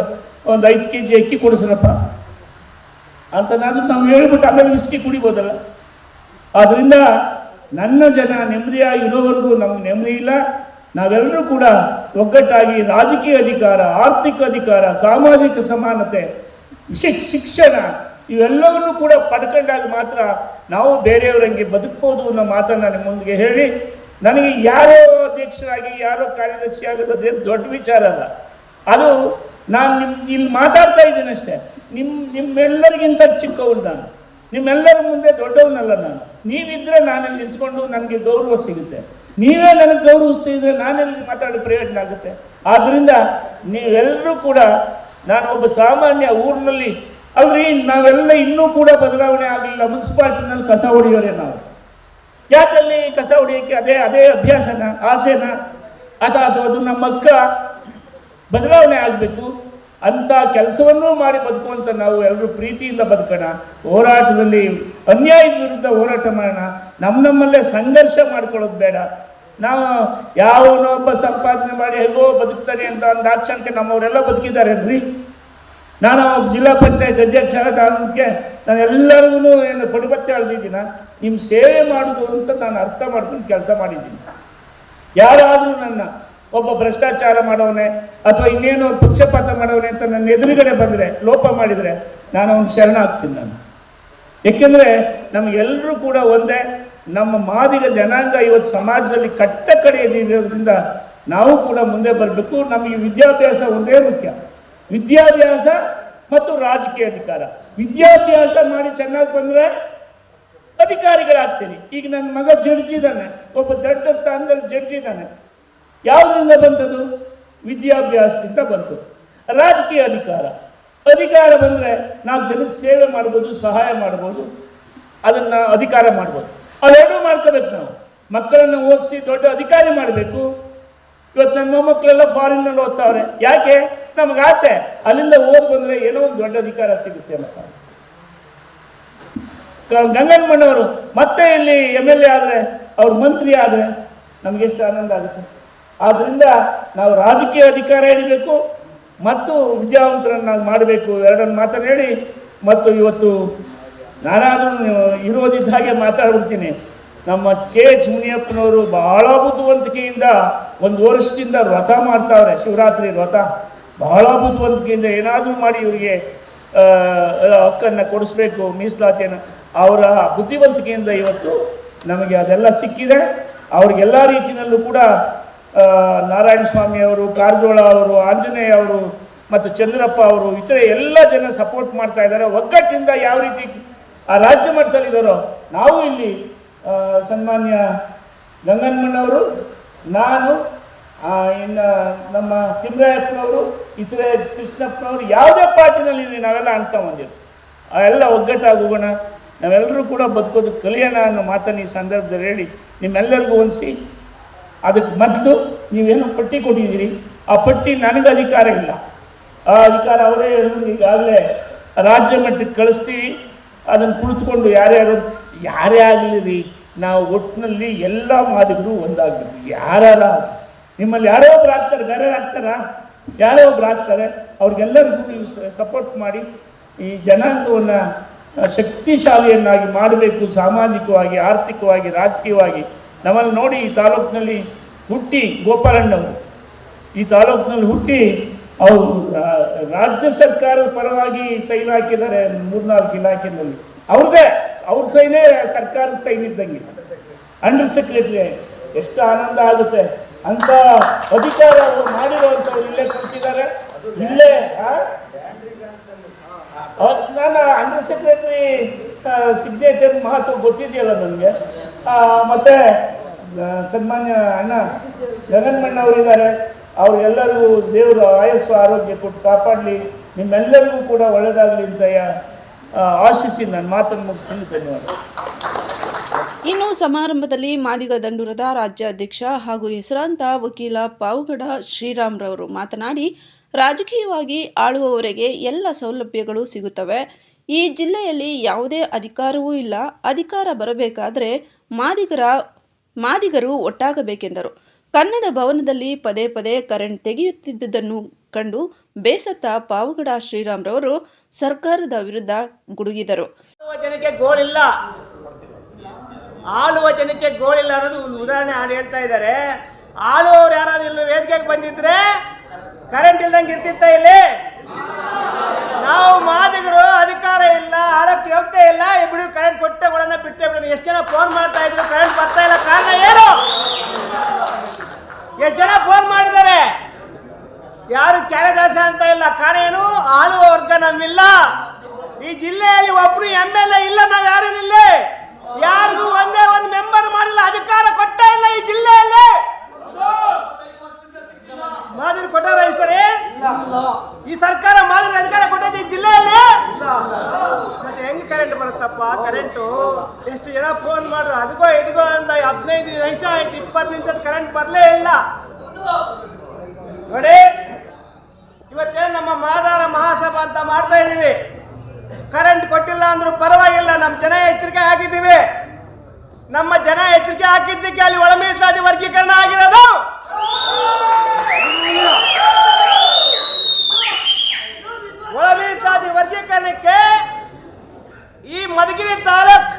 5 kg ಅಕ್ಕಿ ಕೊಡಿಸ್ರಪ್ಪ ಅಂತ ನಾವು ಹೇಳ್ಬಿಟ್ಟು ಆಮೇಲೆ ವಿಸ್ಕಿ ಕುಡಿಬೋದಲ್ಲ. ಆದ್ದರಿಂದ ನನ್ನ ಜನ ನೆಮ್ಮದಿಯಾಗಿ ಇರೋವರೆಗೂ ನಮ್ಗೆ ನೆಮ್ಮದಿ ಇಲ್ಲ. ನಾವೆಲ್ಲರೂ ಕೂಡ ಒಗ್ಗಟ್ಟಾಗಿ ರಾಜಕೀಯ ಅಧಿಕಾರ, ಆರ್ಥಿಕ ಅಧಿಕಾರ, ಸಾಮಾಜಿಕ ಸಮಾನತೆ, ಶಿಕ್ಷಣ ಇವೆಲ್ಲವನ್ನೂ ಕೂಡ ಪಡ್ಕೊಂಡಾಗ ಮಾತ್ರ ನಾವು ಬೇರೆಯವರಂಗೆ ಬದುಕ್ಬೋದು ಅನ್ನೋ ಮಾತನ್ನು ನಿಮ್ಮ ಮುಂದೆ ಹೇಳಿ, ನನಗೆ ಯಾರೋ ಅಧ್ಯಕ್ಷರಾಗಿ ಯಾರೋ ಕಾರ್ಯದರ್ಶಿ ಆಗೋದೇನು ದೊಡ್ಡ ವಿಚಾರ ಅಲ್ಲ. ಅದು ನಾನು ಇಲ್ಲಿ ಮಾತಾಡ್ತಾ ಇದ್ದೀನಿ ಅಷ್ಟೇ. ನಿಮ್ಮೆಲ್ಲರಿಗಿಂತ ಚಿಕ್ಕವನು ನಾನು, ನಿಮ್ಮೆಲ್ಲರ ಮುಂದೆ ದೊಡ್ಡವನಲ್ಲ ನಾನು. ನೀವಿದ್ರೆ ನಾನಲ್ಲಿ ನಿಂತ್ಕೊಂಡು ನನಗೆ ಗೌರವ ಸಿಗುತ್ತೆ. ನೀವೇ ನನಗೆ ಗೌರವಿಸ್ತಿದ್ರೆ ನಾನೆಲ್ಲಿ ಮಾತಾಡೋ ಪ್ರಯೋಜನ ಆಗುತ್ತೆ. ಆದ್ದರಿಂದ ನೀವೆಲ್ಲರೂ ಕೂಡ, ನಾನು ಒಬ್ಬ ಸಾಮಾನ್ಯ ಊರಿನಲ್ಲಿ ಅಲ್ರಿ, ನಾವೆಲ್ಲ ಇನ್ನೂ ಕೂಡ ಬದಲಾವಣೆ ಆಗಲಿಲ್ಲ. ಮುನ್ಸಿಪಾಲ್ಟಿನಲ್ಲಿ ಕಸ ಹೊಡೆಯೋರೆ ನಾವು. ಯಾಕಲ್ಲಿ ಕಸ ಹೊಡೆಯೋಕ್ಕೆ ಅದೇ ಅಭ್ಯಾಸನ, ಆಸೆನ, ಅಥವಾ ಅದು ನಮ್ಮ ಅಕ್ಕ ಬದಲಾವಣೆ ಆಗಬೇಕು ಅಂತ ಕೆಲಸವನ್ನೂ ಮಾಡಿ ಬದುಕುವಂತ ನಾವು ಎಲ್ಲರೂ ಪ್ರೀತಿಯಿಂದ ಬದುಕೋಣ. ಹೋರಾಟದಲ್ಲಿ ಅನ್ಯಾಯದ ವಿರುದ್ಧ ಹೋರಾಟ ಮಾಡೋಣ. ನಮ್ಮಲ್ಲೇ ಸಂಘರ್ಷ ಮಾಡ್ಕೊಳ್ಳೋದು ಬೇಡ. ನಾವು ಯಾವನೊಬ್ಬ ಸಂಪಾದನೆ ಮಾಡಿ ಹೇಗೋ ಬದುಕ್ತಾನೆ ಅಂತ ಒಂದು ಆಕ್ಷಣಕ್ಕೆ ನಮ್ಮವರೆಲ್ಲ ಬದುಕಿದ್ದಾರೇನ್ರಿ? ನಾನು ಜಿಲ್ಲಾ ಪಂಚಾಯತ್ ಅಧ್ಯಕ್ಷ ಆಗೋದಕ್ಕೆ ನಾನು ಎಲ್ಲರಿಗೂ ಏನು ಪಡಿಪತ್ತೆ ಅಳ್ದಿದ್ದೀನ? ನಿಮ್ಮ ಸೇವೆ ಮಾಡೋದು ಅಂತ ನಾನು ಅರ್ಥ ಮಾಡ್ಕೊಂಡು ಕೆಲಸ ಮಾಡಿದ್ದೀನಿ. ಯಾರಾದರೂ ನನ್ನ ಒಬ್ಬ ಭ್ರಷ್ಟಾಚಾರ ಮಾಡೋನೆ ಅಥವಾ ಇನ್ನೇನು ಪಕ್ಷಪಾತ ಮಾಡೋನೆ ಅಂತ ನನ್ನ ಎದುರುಗಡೆ ಬಂದರೆ, ಲೋಪ ಮಾಡಿದರೆ, ನಾನು ಅವ್ನು ಶರಣ ಆಗ್ತೀನಿ ನಾನು. ಏಕೆಂದರೆ ನಮಗೆಲ್ಲರೂ ಕೂಡ ಒಂದೇ. ನಮ್ಮ ಮಾದಿಗ ಜನಾಂಗ ಇವತ್ತು ಸಮಾಜದಲ್ಲಿ ಕಟ್ಟ ಕಡೆ ಇರೋದ್ರಿಂದ ನಾವು ಕೂಡ ಮುಂದೆ ಬರಬೇಕು. ನಮಗೆ ವಿದ್ಯಾಭ್ಯಾಸ ಒಂದೇ ಮುಖ್ಯ. ವಿದ್ಯಾಭ್ಯಾಸ ಮತ್ತು ರಾಜಕೀಯ ಅಧಿಕಾರ. ವಿದ್ಯಾಭ್ಯಾಸ ಮಾಡಿ ಚೆನ್ನಾಗಿ ಬಂದರೆ ಅಧಿಕಾರಿಗಳಾಗ್ತೀನಿ. ಈಗ ನನ್ನ ಮಗ ಜಡ್ಜ್ ಇದ್ದಾನೆ, ಒಬ್ಬ ದೊಡ್ಡ ಸ್ಥಾನದಲ್ಲಿ ಜಡ್ಜ್ ಇದ್ದಾನೆ. ಯಾವುದರಿಂದ ಬಂತದು? ವಿದ್ಯಾಭ್ಯಾಸದಿಂದ ಬಂತು. ರಾಜಕೀಯ ಅಧಿಕಾರ ಬಂದರೆ ನಾವು ಜನಕ್ಕೆ ಸೇವೆ ಮಾಡ್ಬೋದು, ಸಹಾಯ ಮಾಡ್ಬೋದು, ಅದನ್ನು ಅಧಿಕಾರ ಮಾಡ್ಬೋದು. ಅವೆರಡೂ ಮಾಡ್ಕೋಬೇಕು. ನಾವು ಮಕ್ಕಳನ್ನು ಓದಿಸಿ ದೊಡ್ಡ ಅಧಿಕಾರಿ ಮಾಡಬೇಕು. ಇವತ್ತು ನನ್ನ ಮೊಮ್ಮಕ್ಕಳೆಲ್ಲ ಫಾರಿನ್ನಲ್ಲಿ ಓದ್ತಾವ್ರೆ. ಯಾಕೆ? ನಮಗೆ ಆಸೆ ಅಲ್ಲಿಂದ ಓದಿ ಬಂದರೆ ಏನೋ ಒಂದು ದೊಡ್ಡ ಅಧಿಕಾರ ಸಿಗುತ್ತೆ ಅಂತ. ಗಂಗಣ್ಣಮ್ಮನವರು ಮತ್ತೆ ಇಲ್ಲಿ MLA ಆದರೆ, ಅವ್ರ ಮಂತ್ರಿ ಆದರೆ ನಮಗೆಷ್ಟು ಆನಂದ ಆಗುತ್ತೆ. ಆದ್ದರಿಂದ ನಾವು ರಾಜಕೀಯ ಅಧಿಕಾರ ಹಿಡಿಬೇಕು ಮತ್ತು ವಿದ್ಯಾವಂತರನ್ನಾಗಿ ಮಾಡಬೇಕು. ಎರಡನ್ನು ಮಾತನ್ನು ಹೇಳಿ, ಮತ್ತು ಇವತ್ತು ನಾನಾದರೂ ಇರೋದಿದ್ದ ಹಾಗೆ ಮಾತಾಡ್ಬಿಡ್ತೀನಿ. ನಮ್ಮ KH ಮುನಿಯಪ್ಪನವರು ಬಹಳ ಬುದ್ಧಿವಂತಿಕೆಯಿಂದ 1 ವರ್ಷದಿಂದ ವ್ರತ ಮಾಡ್ತಾವ್ರೆ, ಶಿವರಾತ್ರಿ ವ್ರತ. ಬಹಳ ಬುದ್ಧಿವಂತಿಕೆಯಿಂದ ಏನಾದರೂ ಮಾಡಿ ಇವರಿಗೆ ಹಕ್ಕನ್ನು ಕೊಡಿಸ್ಬೇಕು, ಮೀಸಲಾತಿಯನ್ನು. ಅವರ ಬುದ್ಧಿವಂತಿಕೆಯಿಂದ ಇವತ್ತು ನಮಗೆ ಅದೆಲ್ಲ ಸಿಕ್ಕಿದೆ. ಅವ್ರಿಗೆಲ್ಲ ರೀತಿಯಲ್ಲೂ ಕೂಡ ನಾರಾಯಣ ಸ್ವಾಮಿ ಅವರು, ಕಾರಜೋಳ ಅವರು, ಆಂಜನೇಯ ಅವರು ಮತ್ತು ಚಂದ್ರಪ್ಪ ಅವರು, ಇತರೆ ಎಲ್ಲ ಜನ ಸಪೋರ್ಟ್ ಮಾಡ್ತಾ ಇದ್ದಾರೆ. ಒಗ್ಗಟ್ಟಿಂದ ಯಾವ ರೀತಿ ಆ ರಾಜ್ಯ ಮಟ್ಟದಲ್ಲಿದ್ದಾರೋ, ನಾವು ಇಲ್ಲಿ ಸನ್ಮಾನ್ಯ ಗಂಗಣ್ಣಮ್ಮನವರು, ನಾನು, ಇನ್ನು ನಮ್ಮ ತಿಮ್ಮರಾಯಪ್ಪನವರು, ಇತರೆ ಕೃಷ್ಣಪ್ಪನವರು, ಯಾವುದೇ ಪಾರ್ಟಿನಲ್ಲಿ ನಾವೆಲ್ಲ ಅಂತ ಬಂದಿದ್ದು ಎಲ್ಲ ಒಗ್ಗಟ್ಟಾಗಿ ಹೋಗೋಣ. ನಾವೆಲ್ಲರೂ ಕೂಡ ಬದುಕೋದು ಕಲಿಯೋಣ ಅನ್ನೋ ಮಾತನ್ನು ಈ ಸಂದರ್ಭದಲ್ಲಿ ಹೇಳಿ ನಿಮ್ಮೆಲ್ಲರಿಗೂ ಹೊಂದಿಸಿ, ಅದಕ್ಕೆ ಮೊದಲು ನೀವೇನು ಪಟ್ಟಿ ಕೊಟ್ಟಿದ್ದೀರಿ, ಆ ಪಟ್ಟಿ ನನಗೆ ಅಧಿಕಾರ ಇಲ್ಲ. ಆ ಅಧಿಕಾರ ಅವರೇ ಈಗಾಗಲೇ ರಾಜ್ಯ ಮಟ್ಟಕ್ಕೆ ಕಳಿಸ್ತೀವಿ. ಅದನ್ನು ಕುಳಿತುಕೊಂಡು ಯಾರೇ ಆಗಲಿ ರೀ, ನಾವು ಒಟ್ಟಿನಲ್ಲಿ ಎಲ್ಲ ಮಾದಿಗರು ಒಂದಾಗಬೇಕು. ಯಾರ ನಿಮ್ಮಲ್ಲಿ ಯಾರೋ ಒಬ್ರು ಆಗ್ತಾರೆ, ಬೇರೆ ಆಗ್ತಾರಾ? ಯಾರೋ ಒಬ್ರು ಆಗ್ತಾರೆ. ಅವ್ರಿಗೆಲ್ಲರಿಗೂ ನೀವು ಸಪೋರ್ಟ್ ಮಾಡಿ ಈ ಜನಾಂಗವನ್ನು ಶಕ್ತಿಶಾಲಿಯನ್ನಾಗಿ ಮಾಡಬೇಕು. ಸಾಮಾಜಿಕವಾಗಿ, ಆರ್ಥಿಕವಾಗಿ, ರಾಜಕೀಯವಾಗಿ. ನಮ್ಮಲ್ಲಿ ನೋಡಿ, ಈ ತಾಲೂಕಿನಲ್ಲಿ ಹುಟ್ಟಿ ಗೋಪಾಲಣ್ಣವರು ಈ ತಾಲೂಕಿನಲ್ಲಿ ಹುಟ್ಟಿ ಅವರು ರಾಜ್ಯ ಸರ್ಕಾರದ ಪರವಾಗಿ ಸೈನ್ ಹಾಕಿದ್ದಾರೆ 3-4 ಇಲಾಖೆಯಲ್ಲಿ. ಅವ್ರ ಸೈನೇ ಸರ್ಕಾರದ ಸೈನ್ ಇದ್ದಂಗೆ. ಅಂಡರ್ ಸೆಕ್ರೆಟರಿ ಎಷ್ಟು ಆನಂದ ಆಗುತ್ತೆ ಅಂತ ಅಧಿಕಾರ ಅವರು ಮಾಡಿರುವಂಥವ್ರು ಇಲ್ಲೇ ಕೂತಿದ್ದಾರೆ. ಇಲ್ಲೇ ನಾನು ಅಂಡರ್ ಸೆಕ್ರೆಟರಿ ಸಿಗ್ನೇಚರ್ ಮಹತ್ವ ಗೊತ್ತಿದೆಯಲ್ಲ ನನಗೆ. ಮತ್ತೆ ಸನ್ಮಾನ್ಯ ಅಣ್ಣ ಜಗನ್ಮಣ್ಣ ಅವರಿದ್ದಾರೆ. ಅವರೆಲ್ಲರಿಗೂ ದೇವರು ಆಯಸ್ಸು ಆರೋಗ್ಯ ಕೊಟ್ಟು ಕಾಪಾಡಲಿ, ನಿಮ್ಮೆಲ್ಲರಿಗೂ ಕೂಡ ಒಳ್ಳೆಯದಾಗಲಿ ಅಂತ ಆಶಿಸಿ ನಾನು ಮಾತನ್ನು ಮುಗಿಸ್ತೀನಿ. ಧನ್ಯವಾದ. ಇನ್ನು ಸಮಾರಂಭದಲ್ಲಿ ಮಾದಿಗ ದಂಡೂರದ ರಾಜ್ಯಾಧ್ಯಕ್ಷ ಹಾಗೂ ಹೆಸರಾಂತ ವಕೀಲ ಪಾವಗಡ ಶ್ರೀರಾಮ್ರವರು ಮಾತನಾಡಿ, ರಾಜಕೀಯವಾಗಿ ಆಳುವವರೆಗೆ ಎಲ್ಲ ಸೌಲಭ್ಯಗಳು ಸಿಗುತ್ತವೆ. ಈ ಜಿಲ್ಲೆಯಲ್ಲಿ ಯಾವುದೇ ಅಧಿಕಾರವೂ ಇಲ್ಲ. ಅಧಿಕಾರ ಬರಬೇಕಾದರೆ ಮಾದಿಗರು ಒಟ್ಟಾಗಬೇಕೆಂದರು. ಕನ್ನಡ ಭವನದಲ್ಲಿ ಪದೇ ಪದೇ ಕರೆಂಟ್ ತೆಗೆಯುತ್ತಿದ್ದುದನ್ನು ಕಂಡು ಬೇಸತ್ತ ಪಾವಗಡ ಶ್ರೀರಾಮ್ರವರು ಸರ್ಕಾರದ ವಿರುದ್ಧ ಗುಡುಗಿದರು. ಆಳುವ ಜನಕ್ಕೆ ಗೋಳಿಲ್ಲ ಅನ್ನೋದು ಒಂದು ಉದಾಹರಣೆ ಹೇಳ್ತಾ ಇದ್ದಾರೆ. ಆಳುವವ್ರು ಯಾರಾದ್ರೂ ಇಲ್ಲಿ ವೇದಿಕೆಗೆ ಬಂದಿದ್ರೆ ಕರೆಂಟ್ ಇಲ್ದಂಗೆ ಇರ್ತಿತ್ತ ಇಲ್ಲಿ? ನಾವು ಮಾದಿಗರು ಅಧಿಕಾರ ಇಲ್ಲ, ಆಳಕ್ಕೆ ಹೋಗ್ತಾ ಇಲ್ಲ, ಬಿಡು ಕರೆಂಟ್ ಕೊಟ್ಟೆಗಳನ್ನ ಬಿಟ್ಟೆ ಬಿಡು. ಎಷ್ಟು ಜನ ಫೋನ್ ಮಾಡ್ತಾ ಇದ್ರು, ಕರೆಂಟ್ ಬರ್ತಾ ಇಲ್ಲ, ಕಾರಣ ಏನು? ಎಷ್ಟು ಜನ ಫೋನ್ ಮಾಡಿದ್ದಾರೆ, ಯಾರು ಕಾರ್ಯದಾಸ ಅಂತ ಇಲ್ಲ. ಕಾರಣ ಏನು? ಆಳುವ ವರ್ಗ ನಮ್ಮಿಲ್ಲ. ಈ ಜಿಲ್ಲೆಯಲ್ಲಿ ಒಬ್ರು MLA ಇಲ್ಲ, ನಾವ್ ಯಾರೇನಿಲ್ಲ, ಯಾರಿಗೂ ಒಂದೇ ಒಂದು ಮೆಂಬರ್ ಮಾಡಿಲ್ಲ, ಅಧಿಕಾರ ಕೊಟ್ಟ ಇಲ್ಲ ಈ ಜಿಲ್ಲೆಯಲ್ಲಿ. ಮಾದರಿ ಕೊಟ್ಟಾರ ಈ ಸರಿ? ಈ ಸರ್ಕಾರ ಮಾದರಿ ಅಧಿಕಾರ ಕೊಟ್ಟೈತೆ ಈ ಜಿಲ್ಲೆಯಲ್ಲಿ? ಮತ್ತೆ ಹೆಂಗ್ ಕರೆಂಟ್ ಬರುತ್ತಪ್ಪ? ಕರೆಂಟು ಎಷ್ಟು ಜನ ಫೋನ್ ಮಾಡ್ರು, ಅದಕ್ಕೋ ಇದಕ್ಕೋ ಅಂತ 15 ನಿಮಿಷ ಆಯ್ತು, 20 ನಿಮಿಷದ ಕರೆಂಟ್ ಬರಲೇ ಇಲ್ಲ. ನೋಡಿ, ಇವತ್ತೇನು ನಮ್ಮ ಮಾದಾರ ಮಹಾಸಭಾ ಅಂತ ಮಾಡ್ತಾ ಇದೀವಿ. ಕರೆಂಟ್ ಕೊಟ್ಟಿಲ್ಲ ಅಂದ್ರೂ ಪರವಾಗಿಲ್ಲ, ನಮ್ಮ ಜನ ಎಚ್ಚರಿಕೆ ಹಾಕಿದ್ದೀವಿ. ನಮ್ಮ ಜನ ಎಚ್ಚರಿಕೆ ಹಾಕಿದ್ದಕ್ಕೆ ಅಲ್ಲಿ ಒಳ ಮೀಸಲಾತಿ ವರ್ಗೀಕರಣ ಆಗಿರೋದು. ಒಳ ಮೀಸಲಾತಿ ವರ್ಗೀಕರಣಕ್ಕೆ ಈ ಮಧುಗಿರಿ ತಾಲೂಕ್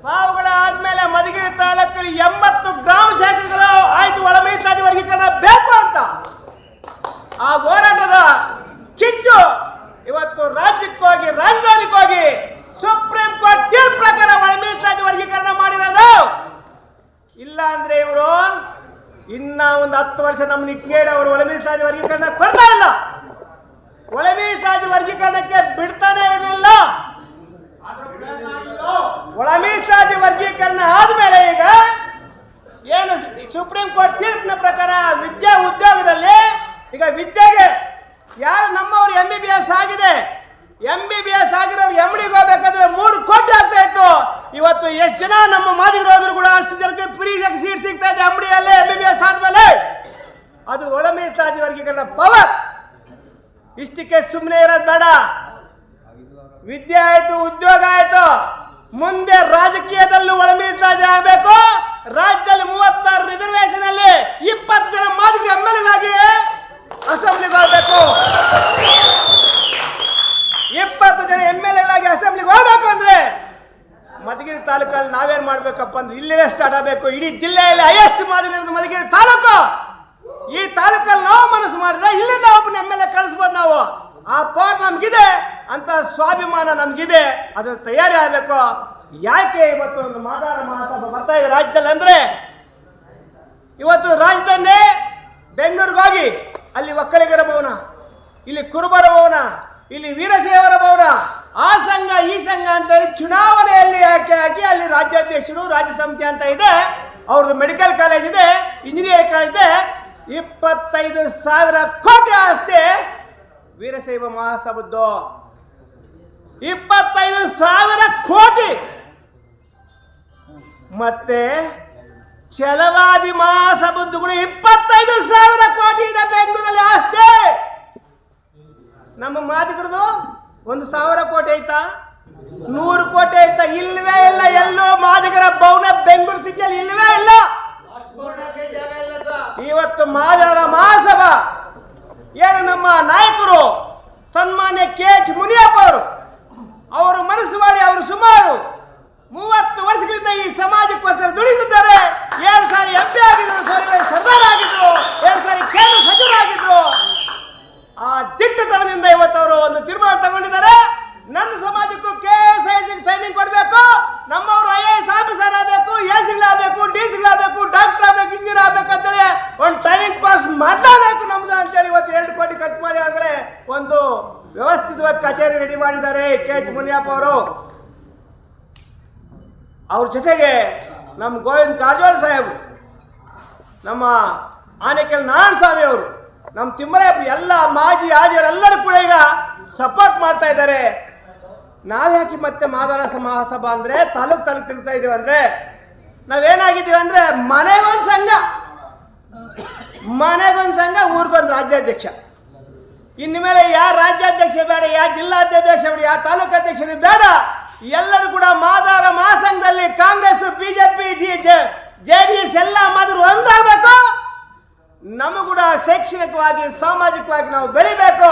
ಪಾವಗಡ ಆದ್ಮೇಲೆ ಮಧುಗಿರಿ ತಾಲೂಕಲ್ಲಿ 80 ಗ್ರಾಮ ಶಾಖೆಗಳು ಆಯ್ತು ಒಳ ಮೀಸಲಾತಿ ವರ್ಗೀಕರಣ ಬೇಕು ಅಂತ. ಆ ಹೋರಾಟದ ಕಿಚ್ಚು ಇವತ್ತು ರಾಜ್ಯಕ್ಕೆ ಹೋಗಿ, ರಾಜಧಾನಿಗೆ ಹೋಗಿ ಸುಪ್ರೀಂ ಕೋರ್ಟ್ ತೀರ್ಪು ಪ್ರಕಾರ ಒಳ ಮೀಸಲಾತಿ ವರ್ಗೀಕರಣ ಮಾಡಿರೋದು. ಇಲ್ಲ ಅಂದ್ರೆ ಇವರು ಇನ್ನ ಒಂದು 10 ವರ್ಷ ನಮ್ಮ ನಿಟ್ಗೇಡ್ ಅವರು ಒಳ ಮೀಸಲಾತಿ ವರ್ಗೀಕರಣ ಕೊಡ್ತಾ ಇಲ್ಲ. ಒಳ ಮೀಸಲಾತಿ ವರ್ಗೀಕರಣಕ್ಕೆ ಬಿಡ್ತಾನೆ ಇರಲಿಲ್ಲ. ಒಳ ಮೀಸಲಾತಿ ವರ್ಗೀಕರಣ ಆದ್ಮೇಲೆ ಈಗ ಏನು ಸುಪ್ರೀಂ ಕೋರ್ಟ್ ತೀರ್ಪಿನ ಪ್ರಕಾರ ವಿದ್ಯಾ ಉದ್ಯೋಗದಲ್ಲಿ ಈಗ ವಿದ್ಯೆಗೆ ಯಾರು ನಮ್ಮವರು MBBS ಆಗಿದೆ, MBBS ಆಗಿರೋರು MDಗೆ ಹೋಗ್ಬೇಕಾದ್ರೆ 3 ಕೋಟಿ ಆಗ್ತಾ ಇತ್ತು. ಇವತ್ತು ಎಷ್ಟು ಜನ ನಮ್ಮ ಮಾದಿಗರು ಹೋದ್ರು ಕೂಡ ಅಷ್ಟು ಜನಕ್ಕೆ ಫ್ರೀಯಾಗಿ ಸೀಟ್ ಸಿಗ್ತಾ ಇದೆ MDಯಲ್ಲೇ, MBBS ಆದ್ಮೇಲೆ. ಅದು ಒಳ ಮೀಸಲಾತಿ ವರ್ಗೀಕರಣ ಪವರ್. ಇಷ್ಟಕ್ಕೆ ಸುಮ್ಮನೆ ಇರೋದು ಬೇಡ. ವಿದ್ಯೆ ಆಯ್ತು, ಉದ್ಯೋಗ ಆಯ್ತು, ಮುಂದೆ ರಾಜಕೀಯದಲ್ಲೂ ಒಳ ಮೀಸಲಾತಿ ಆಗಬೇಕು. ರಾಜ್ಯದಲ್ಲಿ 36 ರಿಸರ್ವೇಶನ್ ಅಲ್ಲಿ 20 ಜನ ಮಾದಿಗ MLA ಅಸೆಂಬ್ಲಿಗೆ ಹೋಗ್ಬೇಕು. 20 ಜನ MLA ಅಸೆಂಬ್ಲಿಗೆ ಹೋಗ್ಬೇಕು ಅಂದ್ರೆ ಮಧುಗಿರಿ ತಾಲೂಕಲ್ಲಿ ನಾವೇನ್ ಮಾಡ್ಬೇಕಪ್ಪ ಅಂದ್ರೆ ಇಲ್ಲೇ ಸ್ಟಾರ್ಟ್ ಆಗಬೇಕು. ಇಡೀ ಜಿಲ್ಲೆಯಲ್ಲಿ ಹೈಯೆಸ್ಟ್ ಮಾದರಿ ಮಧುಗಿರಿ ತಾಲೂಕು. ಈ ತಾಲೂಕಲ್ಲಿ ನಾವು ಮನಸ್ಸು ಮಾಡಿದ್ರೆ ಇಲ್ಲಿಂದ ಒಬ್ಬನ MLA ಕಳಿಸ್ಬೋದು ನಾವು. ಆ ಪವರ್ ನಮ್ಗಿದೆ ಅಂತ ಸ್ವಾಭಿಮಾನ ನಮ್ಗಿದೆ, ಅದನ್ನ ತಯಾರಿ ಆಗಬೇಕು. ಯಾಕೆ ಇವತ್ತು ಒಂದು ಮಾದಾರ ಮಹಾಸಭಾ ಬರ್ತಾ ಇದೆ ರಾಜ್ಯದಲ್ಲಿ ಅಂದ್ರೆ, ಇವತ್ತು ರಾಜ್ಯದಲ್ಲೇ ಬೆಂಗಳೂರಿಗೆ ಹೋಗಿ ಅಲ್ಲಿ ಒಕ್ಕಲಿಗರ ಭವನ, ಇಲ್ಲಿ ಕುರುಬರ ಭವನ, ಇಲ್ಲಿ ವೀರಶೈವರ ಭವನ, ಆ ಸಂಘ ಈ ಸಂಘ ಅಂತ ಹೇಳಿ ಚುನಾವಣೆಯಲ್ಲಿ ಹಾಕಿ ಅಲ್ಲಿ ರಾಜ್ಯಾಧ್ಯಕ್ಷರು, ರಾಜ್ಯ ಸಮಿತಿ ಅಂತ ಇದೆ, ಅವ್ರದ್ದು ಮೆಡಿಕಲ್ ಕಾಲೇಜ್ ಇದೆ, ಇಂಜಿನಿಯರಿಂಗ್ ಕಾಲೇಜ್ ಇದೆ. 25,000 ಕೋಟಿ ಆಸ್ತಿ ವೀರಶೈವ ಮಹಾಸಭದ್ದು. 25,000 ಕೋಟಿ. ಮತ್ತೆ ಛಲವಾದಿ ಮಹಾಸಭದ್ದು ಕೂಡ 25,000 ಕೋಟಿ ಇದೆ ಬೆಂಗಳೂರಲ್ಲಿ ಆಸ್ತಿ. ನಮ್ಮ ಮಾದಿಗರದು 1,000 ಕೋಟಿ ಐತಾ, 100 ಕೋಟಿ ಐತಾ? ಇಲ್ವೇ ಇಲ್ಲ. ಎಲ್ಲೋ ಮಾದಿಗರ ಭವನ ಬೆಂಗಳೂರು ಸಿಟಿಯಲ್ಲಿ ಇಲ್ವೇ ಇಲ್ಲ. ಇವತ್ತು ಮಾದಾರ ಮಹಾಸಭಾ ಏನು ನಮ್ಮ ನಾಯಕರು ಸನ್ಮಾನ್ಯ KH ಮುನಿಯಪ್ಪ ಅವರು ಮನಸ್ಸು ಮಾಡಿ ಅವರು ಸುಮಾರು 30 ವರ್ಷಗಳಿಂದ ಈ ಸಮಾಜಕ್ಕೋಸ್ಕರ ದುಡಿದಿದ್ದಾರೆ. 7 ಸಾರಿ MP ಆಗಿದ್ರು, ಸರ್ದಾರ್ ಆಗಿದ್ರು, 2 ಸಾರಿ ಕೇಂದ್ರ ಸಚಿವರಾಗಿದ್ರು. ಆ ರೆಡಿ ಮಾಡಿದ್ದಾರೆ KH ಮುನಿಯಪ್ಪ ಅವರು. ಅವ್ರ ಜೊತೆಗೆ ನಮ್ಮ ಗೋವಿಂದ ಕಾರಜೋಳ ಸಾಹೇಬರು, ನಮ್ಮ ಆನೇಕಲ್ ನಾರಾಯಣ ಸ್ವಾಮಿ ಅವರು, ನಮ್ಮ ತಿಮ್ಮರಾಯಪ್ಪ, ಎಲ್ಲ ಮಾಜಿ ಹಾಜರೆಲ್ಲರೂ ಕೂಡ ಈಗ ಸಪೋರ್ಟ್ ಮಾಡ್ತಾ ಇದ್ದಾರೆ. ನಾವ್ಯಾಕೆ ಮತ್ತೆ ಮಾದಾರ ಮಹಾಸಭಾ ಅಂದ್ರೆ ತಾಲೂಕ್ ತಿರುಗ್ತಾ ಇದೀವಿ ಅಂದ್ರೆ ನಾವೇನಾಗಿದ್ದೀವಿ ಅಂದ್ರೆ ಮನೆಗೊಂದು ಸಂಘ ಊರಿಗೊಂದು ರಾಜ್ಯಾಧ್ಯಕ್ಷ. ಇನ್ನು ಮೇಲೆ ಯಾವ ರಾಜ್ಯಾಧ್ಯಕ್ಷ ಬೇಡ, ಯಾವ ಜಿಲ್ಲಾಧ್ಯಕ್ಷ ಬೇಡ, ಯಾವ ತಾಲೂಕು ಅಧ್ಯಕ್ಷರು ಬೇಡ. ಎಲ್ಲರೂ ಕೂಡ ಮಾದಾರ ಮಹಾಸಂಘದಲ್ಲಿ ಕಾಂಗ್ರೆಸ್, ಬಿಜೆಪಿ, JDS ಎಲ್ಲ ಮಾದ್ರು ಒಂದಾಗಬೇಕು. ನಮಗೂ ಕೂಡ ಶೈಕ್ಷಣಿಕವಾಗಿ ಸಾಮಾಜಿಕವಾಗಿ ನಾವು ಬೆಳಿಬೇಕು.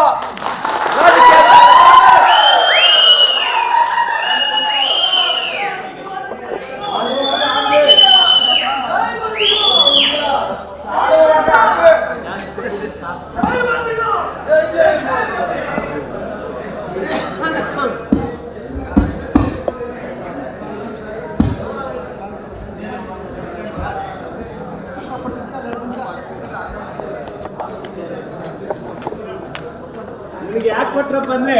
ನನಗೆ ಯಾಕೆ ಕೊಟ್ರಪ್ಪ ಅಂದ್ರೆ,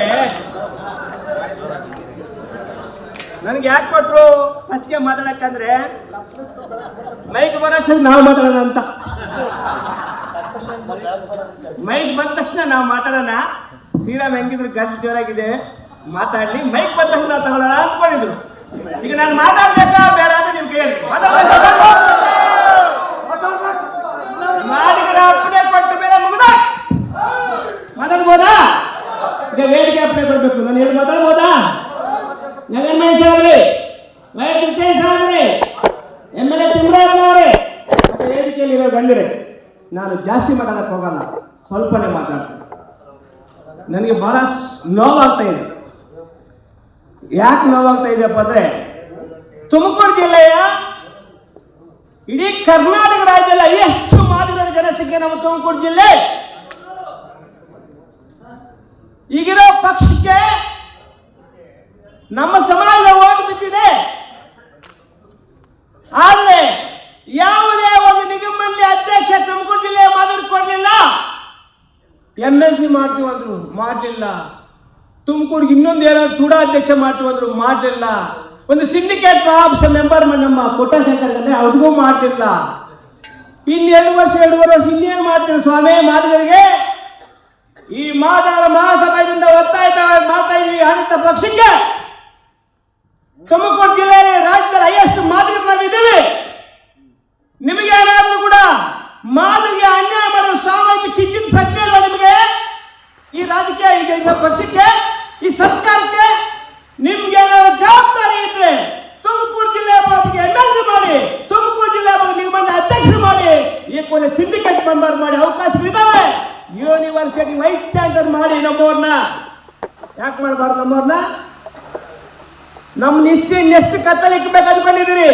ನನಗೆ ಯಾಕೆ ಕೊಟ್ರು ಫಸ್ಟ್ಗೆ ಮಾತಾಡಕ್ಕಂದ್ರೆ ಮೈಕ್ ಬರೋಷ್ಟು ನಾವು ಮಾತಾಡೋಣ ಅಂತ. ಮೈಕ್ ಬಂದ ತಕ್ಷಣ ನಾವು ಮಾತಾಡೋಣ, ಶ್ರೀರಾಮ್ ಹೆಂಗಿದ್ರು ಗಂಟು ಜೋರಾಗಿದೆ ಮಾತಾಡ್ಲಿ, ಮೈಕ್ ಬಂದ ತಕ್ಷಣ ನಾವು ತಗೊಳ್ಳೋಣ ಅಂದ್ಕೊಂಡಿದ್ರು. ಈಗ ನಾನು ಮಾತಾಡ್ಬೇಕಾ ಬೇಡ ಅಂತ ನೀವು ಕೇಳಿ. ಮಾಡಿದ್ರ ಅಪ್ಪಣೆ ಕೊಟ್ಟು ಬೇರೆ ಮುಗಿದ ಮಾತಾಡ್ಬೋದಾ? ಈಗ ವೇದಿಕೆ ಅಪ್ಪಣೆ ಕೊಡ್ಬೇಕು, ನಾನು ಹೇಳಿ ಮಾತಾಡ್ಬೋದಾ? ನಗರಮಯ ಸಾಹೇಬ್ರಿ, ವೈದ್ಯ ಸಾಹೇಬ್ರಿ, MLA ತಿಮ್ಮರಾಯಪ್ಪನವರೇ, ಮತ್ತೆ ವೇದಿಕೆಯಲ್ಲಿ ಇರೋ ಗಂಡರೇ, ನಾನು ಜಾಸ್ತಿ ಮಾತಾಡಕ್ಕೆ ಹೋಗಲ್ಲ, ಸ್ವಲ್ಪನೇ ಮಾತಾಡ್ತೀನಿ. ನನಗೆ ಬಹಳ ನೋವಾಗ್ತಾ ಇದೆ. ಯಾಕೆ ನೋವಾಗ್ತಾ ಇದೆಯಪ್ಪ ಅಂದ್ರೆ, ತುಮಕೂರು ಜಿಲ್ಲೆಯ ಇಡೀ ಕರ್ನಾಟಕ ರಾಜ್ಯದಲ್ಲಿ ಎಷ್ಟು ಮಾದಿಗರ ಜನಸಂಖ್ಯೆ ನಮ್ಮ ತುಮಕೂರು ಜಿಲ್ಲೆ. ಈಗಿರೋ ಪಕ್ಷಕ್ಕೆ ನಮ್ಮ ಸಮಾಜದ ಓಟು ಬಿದ್ದಿದೆ. ಆದರೆ ಯಾವುದೇ ಒಂದು ನಿಗಮ ಮಂಡಳಿ ಅಧ್ಯಕ್ಷ ತುಮಕೂರು ಜಿಲ್ಲೆಯ ಮಾದರಿ ಕೊಡಲಿಲ್ಲ. MLC ಮಾಡ್ತೀವಂದ್ರು ಮಾಡಲಿಲ್ಲ. ತುಮಕೂರಿಗೆ ಇನ್ನೊಂದು ಏನಾದ್ರು ತುಡ ಅಧ್ಯಕ್ಷ ಮಾಡ್ತೀವಂದ್ರು ಮಾಡಲಿಲ್ಲ. ಒಂದು ಸಿಂಡಿಕೇಟ್ ಮೆಂಬರ್ ನಮ್ಮ ಕೊಟ್ಟಶಂಕರ್ ಅಂದ್ರೆ ಅವ್ರಿಗೂ ಮಾಡ್ತಿಲ್ಲ. ಇನ್ನು 2 ವರ್ಷ 2.5 ವರ್ಷ ಇನ್ನೇನು ಮಾಡ್ತೀವಿ ಸ್ವಾಮಿ ಮಾದಿಗರಿಗೆ? ಈ ಮಾದಾರ ಮಹಾಸಭೆಯಿಂದ ಒತ್ತಾಯ ಮಾಡ್ತಾ ಇದೀವಿ. ಆಡಳಿತ ಪಕ್ಷಕ್ಕೆ ತುಮಕೂರು ಜಿಲ್ಲೆಯಲ್ಲಿ ರಾಜ್ಯದಲ್ಲಿ ಹೈಯೆಸ್ಟ್ ಮಾದಿಗರು ನಾವಿದ್ದೀವಿ. ನಿಮಗೆ ಏನಾದ್ರೂ ಕೂಡ ಮಾದಿಗೆ ಅನ್ಯಾಯ ಮಾಡೋ ಸಾಮಾಜಿಕ ಕಿಚ್ಚಿನ ಪ್ರಜ್ಞೆ ಇಲ್ವಾ ನಿಮಗೆ? ಈ ರಾಜಕೀಯ ಈಗ ಪಕ್ಷಕ್ಕೆ, ಈ ಸರ್ಕಾರಕ್ಕೆ ನಿಮ್ಗೆ ಏನಾದ್ರು ಜವಾಬ್ದಾರಿ ಇದ್ರೆ ತುಮಕೂರು ಜಿಲ್ಲೆಯ ಬಗ್ಗೆ MLC ಮಾಡಿ, ತುಮಕೂರು ಜಿಲ್ಲೆಯ ಬಗ್ಗೆ ನಿಮ್ಮನ್ನ ಅಧ್ಯಕ್ಷರು ಮಾಡಿ, ಈ ಕೊನೆ ಸಿಂಡಿಕೇಟ್ ಮೆಂಬರ್ ಮಾಡಿ ಅವಕಾಶಗಳಿದ್ದಾವೆ. ಯೂನಿವರ್ಸಿಟಿ ವೈಸ್ ಚಾನ್ಸಲರ್ ಮಾಡಿ ನಮ್ಮವ್ರನ್ನ. ಯಾಕೆ ಮಾಡಬಾರ್ದು ನಮ್ಮವ್ರನ್ನ? ನಮ್ಮ ಇನ್ನೆಷ್ಟು ಕತ್ತಲಿಕ್ಕಬೇಕು ಅಂದ್ಕೊಂಡಿದ್ದೀರಿ?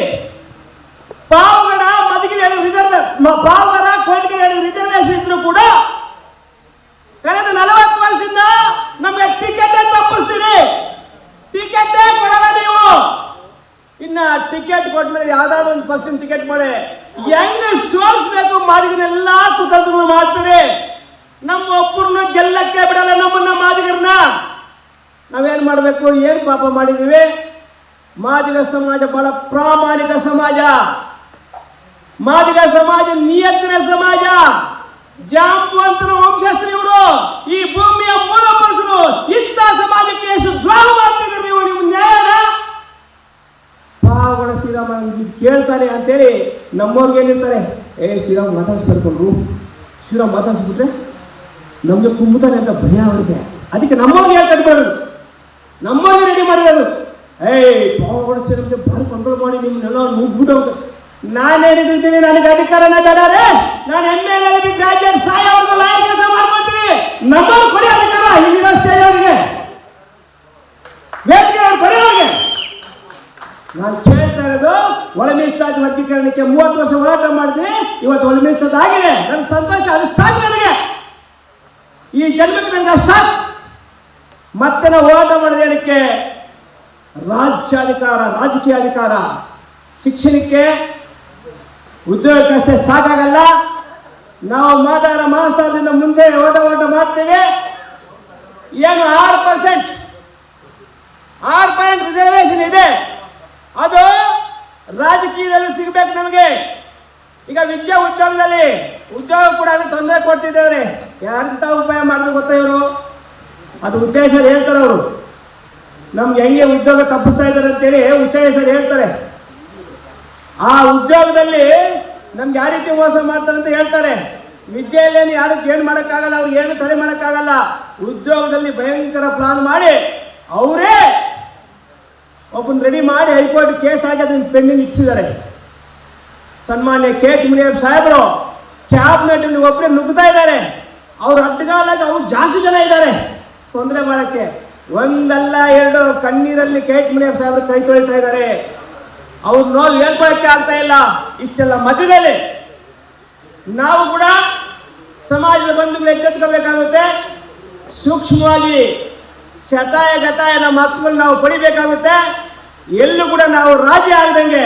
ಪಾವಗಡ ಮಧುಗಿರಿ ಪಾವಗಡ ಕೋಟಗಿರಿ ರಿಸರ್ವೇಶನ್ ಇದ್ರು ಕೂಡ ಕಳೆದ 40 ವರ್ಷದಿಂದ ನಮಗೆ ಟಿಕೆಟ್ ತಪ್ಪಿಸ್ತೀರಿ. ಟಿಕೆಟ್ ಕೊಡಲ್ಲ ನೀವು. ಇನ್ನ ಟಿಕೆಟ್ ಕೊಟ್ಮೇಲೆ ಯಾವ್ದಾದ್ರು ಒಂದು ಪಕ್ಷದ ಟಿಕೆಟ್ ಮಾಡಿ ಹೆಂಗ ಸೋಲಿಸ್ಬೇಕು ಮಾದಿಗನೆಲ್ಲ ಕುತಂತ್ರ ಮಾಡ್ತೀರಿ. ನಮ್ಮ ಒಬ್ಬರನ್ನ ಗೆಲ್ಲಕ್ಕೆ ಬಿಡಲ್ಲ ನಮ್ಮನ್ನ ಮಾದಿಗರನ್ನ. ನಾವೇನ್ ಮಾಡಬೇಕು? ಏನ್ ಪಾಪ ಮಾಡಿದೀವಿ? ಮಾದಿಗ ಸಮಾಜ ಬಹಳ ಪ್ರಾಮಾಣಿಕ ಸಮಾಜ, ಮಾದಿಗ ಸಮಾಜ ನಿಯತ್ತಿನ ಸಮಾಜ, ಜಾಂಬವಂತನ ವಂಶಸ್ಥರು ಇವರು, ಈ ಭೂಮಿಯ ಮೂಲ ಪುರುಷರು. ಇಂಥ ಸಮಾಜಕ್ಕೆ ಎಷ್ಟು ದ್ರೋಹ ಮಾಡ್ತಿದ್ದೀರಿ ನೀವು? ನಿಮ್ಮ ನ್ಯಾಯನ ಪಾವಗಡ ಶ್ರೀರಾಮ ಕೇಳ್ತಾರೆ ಅಂತೇಳಿ ನಮ್ಮವ್ರಿಗೆ ಏನಿರ್ತಾರೆ, ಶ್ರೀರಾಮ್ ಮಾತಾಡ್ಸ್ಕೊಳ್ಕೊಂಡ್ರು, ಶ್ರೀರಾಮ್ ಮಾತಾಡ್ಸ್ಬಿಟ್ರೆ ನಮ್ಗೆ ಕುಂಬುತ್ತಾರೆ ಅಂತ ಭಯ ಅವರಿಗೆ. ಅದಕ್ಕೆ ನಮ್ಮವ್ರಿಗೆ ಹೇಳ್ಕೊಟ್ಬಿಡೋದು, ನಮ್ಮವ್ರಿಗೆ ರೆಡಿ ಮಾಡಿರೋದು. ಪಾವಗಡ ಶ್ರೀರಾಮ್ಗೆ ಭಾರಿ ಕಂಟ್ರೋಲ್ ಮಾಡಿ ನಿಮ್ಮನ್ನೆಲ್ಲ ಮುಗ್ಬಿಟ್ಟು ನಾನೇನಿದ್ದೀನಿ, ನನಗೆ ಅಧಿಕಾರನ ಬೇಡಾರೆ, ನಾನು MLA ಗ್ರಾಜುಯೇಟ್ ಸಾಯೋರ್ಗು ಲಾಯರ್ ಕೆಲಸ ಮಾಡ್ಕೊಳ್ತೀನಿ. ನಮ್ಮವ್ರು ಕೊಡಿ ಅಧಿಕಾರ ಇಲ್ಲಿರೋ ಸ್ಟೇಜ್ ಅವರಿಗೆ, ವೇದಿಕೆ ಅವ್ರು ಕೊಡೋರಿಗೆ. ನಾನು ಕೇಳ್ತಾ ಇರೋದು ಒಳ ಮೀಸಲಾತಿ ವರ್ಗೀಕರಣಕ್ಕೆ 30 ವರ್ಷ ಹೋರಾಟ ಮಾಡಿದ್ವಿ. ಇವತ್ತು ಒಳ ಮೀಸಲಾತಿ ಆಗಿದೆ. ನನ್ನ ಸಂತೋಷ, ಅದು ಸಾಕು ನನಗೆ. ಈ ಜನ್ಮಕ್ಕೆ ನನಗೆ ಅಷ್ಟ. ಮತ್ತೆ ನಾವು ಹೋರಾಟ ಮಾಡೋದಕ್ಕೆ ರಾಜ್ಯಾಧಿಕಾರ, ರಾಜಕೀಯ ಅಧಿಕಾರ, ಶಿಕ್ಷಣಕ್ಕೆ, ಉದ್ಯೋಗಕ್ಕಷ್ಟೇ ಸಾಕಾಗಲ್ಲ. ನಾವು ಮಾದಾರ ಮಹಾಸಭೆಯಿಂದ ಮುಂದೆ ಹೋರಾಟ ಮಾಡ್ತೇವೆ. ಏನು 6% 6% ರಿಸರ್ವೇಶನ್ ಇದೆ. ಅದು ರಾಜಕೀಯದಲ್ಲಿ ಸಿಗಬೇಕು ನಮಗೆ. ಈಗ ವಿದ್ಯಾ ಉದ್ಯೋಗದಲ್ಲಿ ಉದ್ಯೋಗ ಕೂಡ ಅದಕ್ಕೆ ತೊಂದರೆ ಕೊಡ್ತಿದ್ದಾರೆ. ಯಾರಂತ ಉಪಾಯ ಮಾಡಿದ್ರು ಗೊತ್ತಾ ಇವರು? ಅದು ಉಚ್ಚಯ ಸರ್ ಹೇಳ್ತಾರೆ. ಅವರು ನಮ್ಗೆ ಹೆಂಗೆ ಉದ್ಯೋಗ ತಪ್ಪಿಸ್ತಾ ಇದ್ದಾರೆ ಅಂತೇಳಿ ಉಚ್ಚಯ ಸರ್ ಹೇಳ್ತಾರೆ. ಆ ಉದ್ಯೋಗದಲ್ಲಿ ನಮ್ಗೆ ಯಾವ ರೀತಿ ಮೋಸ ಮಾಡ್ತಾರೆ ಅಂತ ಹೇಳ್ತಾರೆ. ವಿದ್ಯೆಯಲ್ಲಿ ಯಾರಿಗೆ ಏನು ಮಾಡೋಕ್ಕಾಗಲ್ಲ, ಅವ್ರಿಗೆ ಏನು ತಡೆ ಮಾಡೋಕ್ಕಾಗಲ್ಲ. ಉದ್ಯೋಗದಲ್ಲಿ ಭಯಂಕರ ಪ್ಲಾನ್ ಮಾಡಿ ಅವರೇ ಒಬ್ಬನ ರೆಡಿ ಮಾಡಿ ಹೈಕೋರ್ಟ್ ಕೇಸ್ ಆಗಿ ಅದನ್ನು ಪೆಂಡಿಂಗ್ ಇಕ್ಕಿಸಿದ್ದಾರೆ. ಸನ್ಮಾನ್ಯ KH ಮುನಿಯಪ್ಪ ಸಾಹೇಬರು ಕ್ಯಾಬಿನೆಟ್ ಒಬ್ಬರೇ ನುಗ್ಗುತ್ತಾ ಇದ್ದಾರೆ. ಅವ್ರು ಅಡ್ಡಗಾಲಾಗಿ ಅವ್ರು ಜಾಸ್ತಿ ಜನ ಇದ್ದಾರೆ ತೊಂದರೆ ಮಾಡೋಕ್ಕೆ. ಒಂದಲ್ಲ ಎರಡು ಕಣ್ಣೀರಲ್ಲಿ KH ಮುನಿಯಪ್ಪ ಸಾಹೇಬರು ಕೈ ತೊಳಿತಾ ಇದ್ದಾರೆ. ಅವ್ರು ನೋವು ಹೇಳ್ಕೊಳ್ಳೋಕ್ಕೆ ಆಗ್ತಾ ಇಲ್ಲ. ಇಷ್ಟೆಲ್ಲ ಮಧ್ಯದಲ್ಲಿ ನಾವು ಕೂಡ ಸಮಾಜದ ಬಂಧುಗಳು ಎಚ್ಚೆತ್ಕೋಬೇಕಾಗುತ್ತೆ. ಸೂಕ್ಷ್ಮವಾಗಿ ಶತಾಯ ಗತಾಯ ನಮ್ಮ ಹಕ್ಕುಗಳು ನಾವು ಪಡಿಬೇಕಾಗುತ್ತೆ. ಎಲ್ಲೂ ಕೂಡ ನಾವು ರಾಜಿ ಆಗದಂಗೆ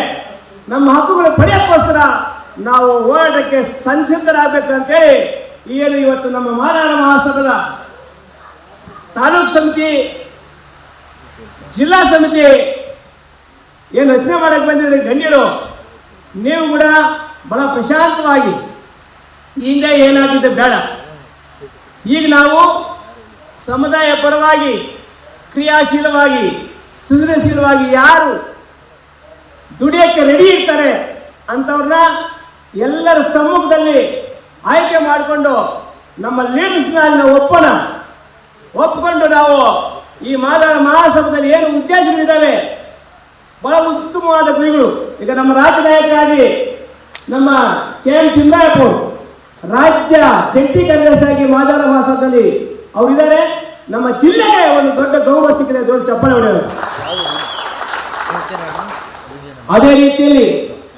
ನಮ್ಮ ಹಕ್ಕುಗಳು ಪಡೆಯೋಕ್ಕೋಸ್ಕರ ನಾವು ಹೋರಾಟಕ್ಕೆ ಸಂಸಿದ್ಧರಾಗಬೇಕು ಅಂತೇಳಿ ಏನು ಇವತ್ತು ನಮ್ಮ ಮಾದಾರ ಮಹಾಸಭಾದ ತಾಲೂಕು ಸಮಿತಿ, ಜಿಲ್ಲಾ ಸಮಿತಿ ಏನು ರಚನೆ ಮಾಡಕ್ಕೆ ಬಂದಿದ್ರೆ ಗಣ್ಯರು, ನೀವು ಕೂಡ ಬಹಳ ಪ್ರಶಾಂತವಾಗಿ ಈಗ ಏನಾಗಿದೆ ಬೇಡ. ಈಗ ನಾವು ಸಮುದಾಯ ಪರವಾಗಿ ಕ್ರಿಯಾಶೀಲವಾಗಿ ಸೃಜನಶೀಲವಾಗಿ ಯಾರು ದುಡಿಯೋಕ್ಕೆ ರೆಡಿ ಇರ್ತಾರೆ ಅಂಥವ್ರನ್ನ ಎಲ್ಲರ ಸಮ್ಮುಖದಲ್ಲಿ ಆಯ್ಕೆ ಮಾಡಿಕೊಂಡು ನಮ್ಮ ಲೀಡರ್ಸ್ನ ಒಪ್ಪಿಕೊಂಡು ನಾವು ಈ ಮಾದಾರ ಮಹಾಸಭಾದಲ್ಲಿ ಏನು ಉದ್ದೇಶಗಳಿದ್ದಾವೆ ಬಹಳ ಉತ್ತಮವಾದ ಗುರಿಗಳು. ಈಗ ನಮ್ಮ ರಾಜ್ಯ ನಾಯಕರಾಗಿ ನಮ್ಮ KM ತಿಮ್ಮರಾಯಪ್ಪ ರಾಜ್ಯ ಜಂಟಿ ಕಾರ್ಯದರ್ಶಿಯಾಗಿ ಮಾದಾರ ಮಹಾಸಭಾದಲ್ಲಿ ಅವರಿದ್ದಾರೆ. ನಮ್ಮ ಜಿಲ್ಲೆಗೆ ಒಂದು ದೊಡ್ಡ ಗೌರವ ಸಿಕ್ಕಿದೆ, ದೊಡ್ಡ ಚಪ್ಪಾಳೆ ಹೊಡೆಯೋರು. ಅದೇ ರೀತಿಯಲ್ಲಿ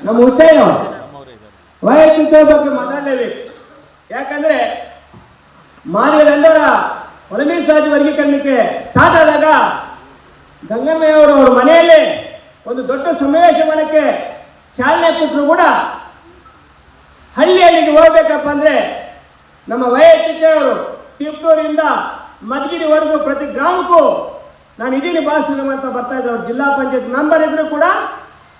ನಮ್ಮ ಉಚ್ಚಯ್ಯ ವೈಯಕ್ತಿಕ ಬಗ್ಗೆ ಮಾತಾಡಲೇಬೇಕು. ಯಾಕಂದ್ರೆ ಮಾದಿಗರ ಒಳಮೀಸಲಾತಿ ವರ್ಗೀಕರಣಕ್ಕೆ ಸ್ಟಾರ್ಟ್ ಆದಾಗ ಗಂಗಮ್ಮಯ್ಯವರು ಅವ್ರ ಮನೆಯಲ್ಲೇ ಒಂದು ದೊಡ್ಡ ಸಮಾವೇಶ ಮಾಡಕ್ಕೆ ಚಾಲನೆ ಕೊಟ್ಟರು ಕೂಡ ಹಳ್ಳಿಯಲ್ಲಿಗೆ ಹೋಗ್ಬೇಕಪ್ಪ ಅಂದ್ರೆ ನಮ್ಮ ವೈಯಕ್ತಿಕವರು ಟಿಪ್ಟೂರಿಂದ ಮಧುಗಿರಿವರೆಗೂ ಪ್ರತಿ ಗ್ರಾಮಕ್ಕೂ ನಾನು ಇದೀನಿ ಭಾಷಣ ಅಂತ ಬರ್ತಾ ಇದ್ರು. ಅವ್ರು ಜಿಲ್ಲಾ ಪಂಚಾಯತ್ ಮೆಂಬರ್ ಇದ್ರು ಕೂಡ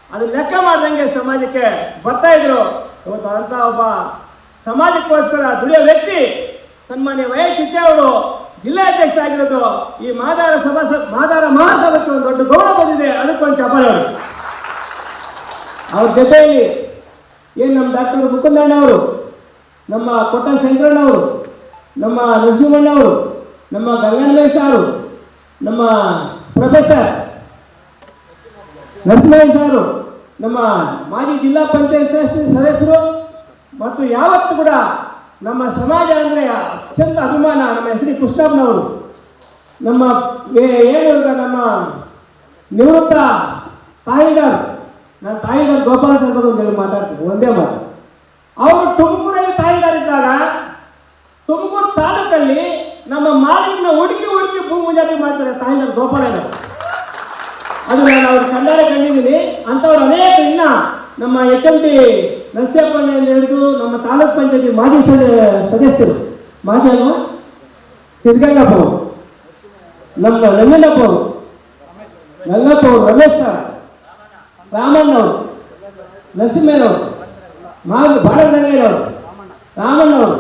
ಅದು ಲೆಕ್ಕ ಮಾಡ್ದಂಗೆ ಸಮಾಜಕ್ಕೆ ಬರ್ತಾ ಇದ್ರು. ಇವತ್ತು ಅಂತ ಒಬ್ಬ ಸಮಾಜಕ್ಕೋಸ್ಕರ ದುಡಿಯೋ ವ್ಯಕ್ತಿ ಸನ್ಮಾನ್ಯ ವೈಯಕ್ತಿಕ ಅವರು ಜಿಲ್ಲಾಧ್ಯಕ್ಷ ಆಗಿರೋದು ಈ ಮಾದಾರ ಮಹಾಸಭಾಕ್ಕೆ ಒಂದು ದೊಡ್ಡ ಗೌರವ ಬಂದಿದೆ. ಅದಕ್ಕೊಂದು ಚಪ್ಪಾಳೆ ಅವರು. ಅವ್ರ ಜೊತೆಯಲ್ಲಿ ಏನು ನಮ್ಮ ಡಾಕ್ಟರ್ ಮುಕುಂದಣ್ಣವರು, ನಮ್ಮ ಕೊಟ್ಟ ಶಂಕರಣ್ಣವರು, ನಮ್ಮ ನರಸಿಂಹಣ್ಣವರು, ನಮ್ಮ ಗಂಗನ್ಮಯ್ಯ ಸಾರು, ನಮ್ಮ ಪ್ರೊಫೆಸರ್ ನರಸಿಂಹಯ್ಯ ಸಾರು, ನಮ್ಮ ಮಾಜಿ ಜಿಲ್ಲಾ ಪಂಚಾಯತ್ ಸದಸ್ಯರು ಮತ್ತು ಯಾವತ್ತೂ ಕೂಡ ನಮ್ಮ ಸಮಾಜ ಅಂದರೆ ಅತ್ಯಂತ ಅಭಿಮಾನ ನಮ್ಮ ಹೆಸರಿ ಕೃಷ್ಣಪ್ಪನವರು, ನಮ್ಮ ಏನು ನಮ್ಮ ನಿವೃತ್ತ ತಾಯಿಗಾರ್, ನಾನು ತಾಯಿಗಾರ್ ಗೋಪಾಲ ಸರ್ ಬಗ್ಗೆ ಒಂದು ಮಾತಾಡ್ತೀನಿ ಒಂದೇ ಮಾತು. ಅವರು ತುಮಕೂರಲ್ಲಿ ತಾಯಿಗಾರಿದ್ದಾಗ ತುಮಕೂರು ತಾಲೂಕಲ್ಲಿ ನಮ್ಮ ಮಾಲಿನ ಹುಡುಕಿ ಭೂ ಮುಂಜಾತಿ ಮಾಡ್ತಾರೆ ತಾಯಿಗಾರ್ ಗೋಪಾಲ. ಅದು ನಾನು ಅವ್ರ ಕಣ್ಣಾರೆ ಕಂಡಿದ್ದೀನಿ. ಅಂಥವ್ರು ಅನೇಕ ಇನ್ನ ನಮ್ಮ HMD ನರಸಿಂಹಣ್ಣ ಹಿಡಿದು ನಮ್ಮ ತಾಲೂಕ್ ಪಂಚಾಯತಿ ಮಾಜಿ ಸದಸ್ಯರು, ಮಾಜಿ ಅಲ್ವಾ ಸಿದ್ಧಗಂಗಪ್ಪ ಅವರು, ನಮ್ಮ ನಂಜನಪ್ಪ ಅವರು, ಗಂಗಪ್ಪ ಅವರು, ರಮೇಶ್ ಸರ್, ರಾಮಣ್ಣವರು, ನರಸಿಂಹಯ್ಯನವರು, ಬಾಳದಂಗಯ್ಯನವರು, ರಾಮಣ್ಣವರು,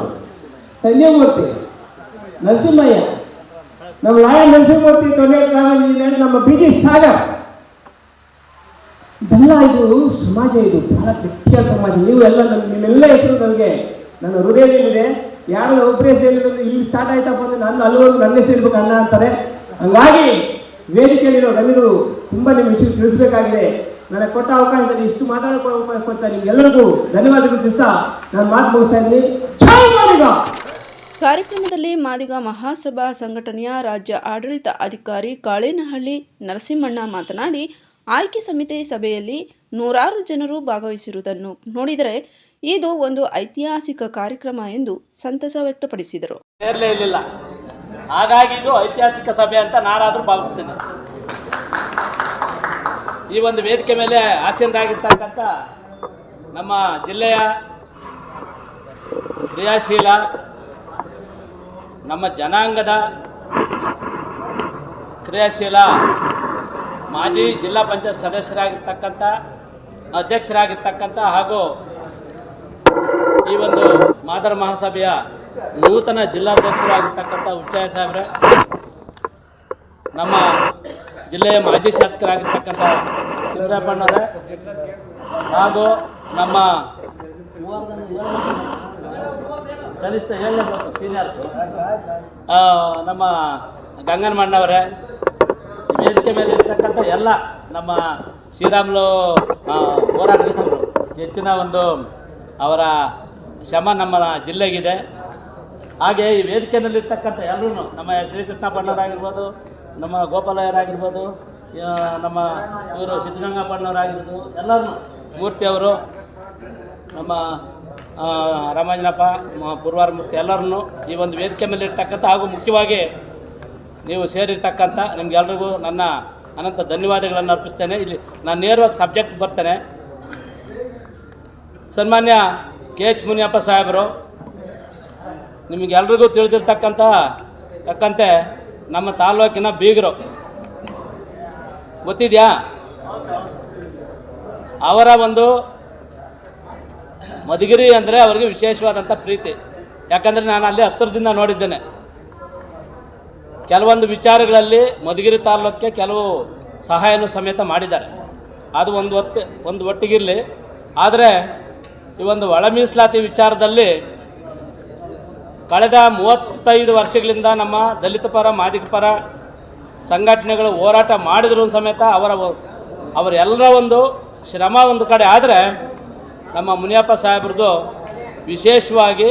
ಸಂಜೀವಮೂರ್ತಿ, ನರಸಿಂಹಯ್ಯ, ನಮ್ಮ ಲಾಯ ನರಸಿಂಹಮೂರ್ತಿ, ತೊಂಡೆರಾಮ, ನಮ್ಮ BG ಸಾಗರ್, ಇದೆಲ್ಲ ಇದು ಸಮಾಜ, ಇದು ಬಹಳ ಗಟ್ಟಿಯ ಸಮಾಜ. ನೀವು ಎಲ್ಲ ನಿಮ್ಮೆಲ್ಲ ಹೆಸರು ನನಗೆ ನನ್ನ ಹೃದಯದಲ್ಲಿದೆ. ಯಾರು ಒಬ್ಬರೇ ಸೇರಿರೋದು ಇಲ್ಲಿ ಸ್ಟಾರ್ಟ್ ಆಯ್ತಪ್ಪ ಅಂದ್ರೆ ನಾನು ಅಲ್ಲಿವರೆಗೂ ನನ್ನೇ ಸೇರ್ಬೇಕು ಅಣ್ಣ ಅಂತಾರೆ. ಹಂಗಾಗಿ ವೇದಿಕೆಯಲ್ಲಿರೋ ಗಣ್ಯರು ತುಂಬ ನಿಮ್ಮ ವಿಷಯ ತಿಳಿಸಬೇಕಾಗಿದೆ. ನನಗೆ ಕೊಟ್ಟ ಅವಕಾಶದಲ್ಲಿ ಇಷ್ಟು ಮಾತಾಡೋ ಅವಕಾಶ ಕೊಡ್ತಾ ನಿಮ್ಗೆಲ್ಲರಿಗೂ ಧನ್ಯವಾದಗಳು ತಿಳಿಸ್ತಾ ನಾನು ಮಾತು ಮುಗಿಸ್ತಾ ಇದ್ದೀನಿ. ಕಾರ್ಯಕ್ರಮದಲ್ಲಿ ಮಾದಿಗ ಮಹಾಸಭಾ ಸಂಘಟನೆಯ ರಾಜ್ಯ ಆಡಳಿತ ಅಧಿಕಾರಿ ಕಾಳೇನಹಳ್ಳಿ ನರಸಿಂಹಣ್ಣ ಮಾತನಾಡಿ, ಆಯ್ಕೆ ಸಮಿತಿ ಸಭೆಯಲ್ಲಿ ನೂರಾರು ಜನರು ಭಾಗವಹಿಸಿರುವುದನ್ನು ನೋಡಿದರೆ ಇದು ಒಂದು ಐತಿಹಾಸಿಕ ಕಾರ್ಯಕ್ರಮ ಎಂದು ಸಂತಸ ವ್ಯಕ್ತಪಡಿಸಿದರು. ಇರಲಿಲ್ಲ, ಹಾಗಾಗಿ ಇದು ಐತಿಹಾಸಿಕ ಸಭೆ ಅಂತ ನಾನಾದರೂ ಭಾವಿಸ್ತೇನೆ. ಈ ಒಂದು ವೇದಿಕೆ ಮೇಲೆ ಆಸೀನರಾಗಿರ್ತಕ್ಕಂಥ ನಮ್ಮ ಜಿಲ್ಲೆಯ ಕ್ರಿಯಾಶೀಲ, ನಮ್ಮ ಜನಾಂಗದ ಕ್ರಿಯಾಶೀಲ ಮಾಜಿ ಜಿಲ್ಲಾ ಪಂಚಾಯತ್ ಸದಸ್ಯರಾಗಿರ್ತಕ್ಕಂಥ ಅಧ್ಯಕ್ಷರಾಗಿರ್ತಕ್ಕಂಥ ಹಾಗೂ ಈ ಒಂದು ಮಾದರ ಮಹಾಸಭೆಯ ನೂತನ ಜಿಲ್ಲಾಧ್ಯಕ್ಷರಾಗಿರ್ತಕ್ಕಂಥ ಉಚ್ಚಾಯ ಸಾಹೇಬ್ರೆ, ನಮ್ಮ ಜಿಲ್ಲೆಯ ಮಾಜಿ ಶಾಸಕರಾಗಿರ್ತಕ್ಕಂಥ ಚಂದ್ರಪ್ಪಣ್ಣವರೇ, ಹಾಗೂ ನಮ್ಮ ಕನಿಷ್ಠ ಸೀನಿಯರ್ಸು ನಮ್ಮ ಗಂಗನಮಣ್ಣವರೇ, ವೇದಿಕೆ ಮೇಲೆ ಇರ್ತಕ್ಕಂಥ ಎಲ್ಲ ನಮ್ಮ ಶ್ರೀರಾಮುಲು ಹೋರಾಟಗಾರರು, ಹೆಚ್ಚಿನ ಒಂದು ಅವರ ಶ್ರಮ ನಮ್ಮ ಜಿಲ್ಲೆಗಿದೆ. ಹಾಗೆ ಈ ವೇದಿಕೆಯಲ್ಲಿರ್ತಕ್ಕಂಥ ಎಲ್ಲರೂ ನಮ್ಮ ಶ್ರೀಕೃಷ್ಣ ಬಣ್ಣವರಾಗಿರ್ಬೋದು, ನಮ್ಮ ಗೋಪಾಲಯ್ಯರಾಗಿರ್ಬೋದು, ನಮ್ಮ ಇವರು ಸಿದ್ಧಗಂಗಪ್ಪಣ್ಣವರಾಗಿರ್ಬೋದು, ಎಲ್ಲರೂ ಮೂರ್ತಿಯವರು, ನಮ್ಮ ರಾಮಾಂಜನಪ್ಪ ಪೂರ್ವಾರ ಮೂರ್ತಿ, ಎಲ್ಲರನ್ನು ಈ ಒಂದು ವೇದಿಕೆ ಮೇಲೆ ಇರ್ತಕ್ಕಂಥ ಹಾಗೂ ಮುಖ್ಯವಾಗಿ ನೀವು ಸೇರಿರ್ತಕ್ಕಂಥ ನಿಮಗೆಲ್ರಿಗೂ ನನ್ನ ಅನಂತ ಧನ್ಯವಾದಗಳನ್ನು ಅರ್ಪಿಸ್ತೇನೆ. ಇಲ್ಲಿ ನಾನು ನೇರವಾಗಿ ಸಬ್ಜೆಕ್ಟ್ ಬರ್ತೇನೆ. ಸನ್ಮಾನ್ಯ KH ಮುನಿಯಪ್ಪ ಸಾಹೇಬರು, ನಿಮಗೆಲ್ರಿಗೂ ತಿಳಿದಿರ್ತಕ್ಕಂತೆ ನಮ್ಮ ತಾಲೂಕಿನ ಬೀಗರು ಗೊತ್ತಿದೆಯಾ? ಅವರ ಒಂದು ಮಧುಗಿರಿ ಅಂದರೆ ಅವರಿಗೆ ವಿಶೇಷವಾದಂಥ ಪ್ರೀತಿ. ಯಾಕಂದರೆ ನಾನು ಅಲ್ಲಿ ಹತ್ತಿರದಿಂದ ನೋಡಿದ್ದೇನೆ. ಕೆಲವೊಂದು ವಿಚಾರಗಳಲ್ಲಿ ಮಧುಗಿರಿ ತಾಲೂಕಿಗೆ ಕೆಲವು ಸಹಾಯನೂ ಸಮೇತ ಮಾಡಿದ್ದಾರೆ. ಅದು ಒಂದು ಒಟ್ಟಿಗಿರಲಿ. ಆದರೆ ಈ ಒಂದು ಒಳ ಮೀಸಲಾತಿ ವಿಚಾರದಲ್ಲಿ ಕಳೆದ 35 ವರ್ಷಗಳಿಂದ ನಮ್ಮ ದಲಿತ ಪರ ಮಾದಿಗ ಪರ ಸಂಘಟನೆಗಳು ಹೋರಾಟ ಮಾಡಿದರೂ ಸಮೇತ ಅವರೆಲ್ಲರ ಒಂದು ಶ್ರಮ ಒಂದು ಕಡೆ. ಆದರೆ ನಮ್ಮ ಮುನಿಯಪ್ಪ ಸಾಹೇಬ್ರದ್ದು ವಿಶೇಷವಾಗಿ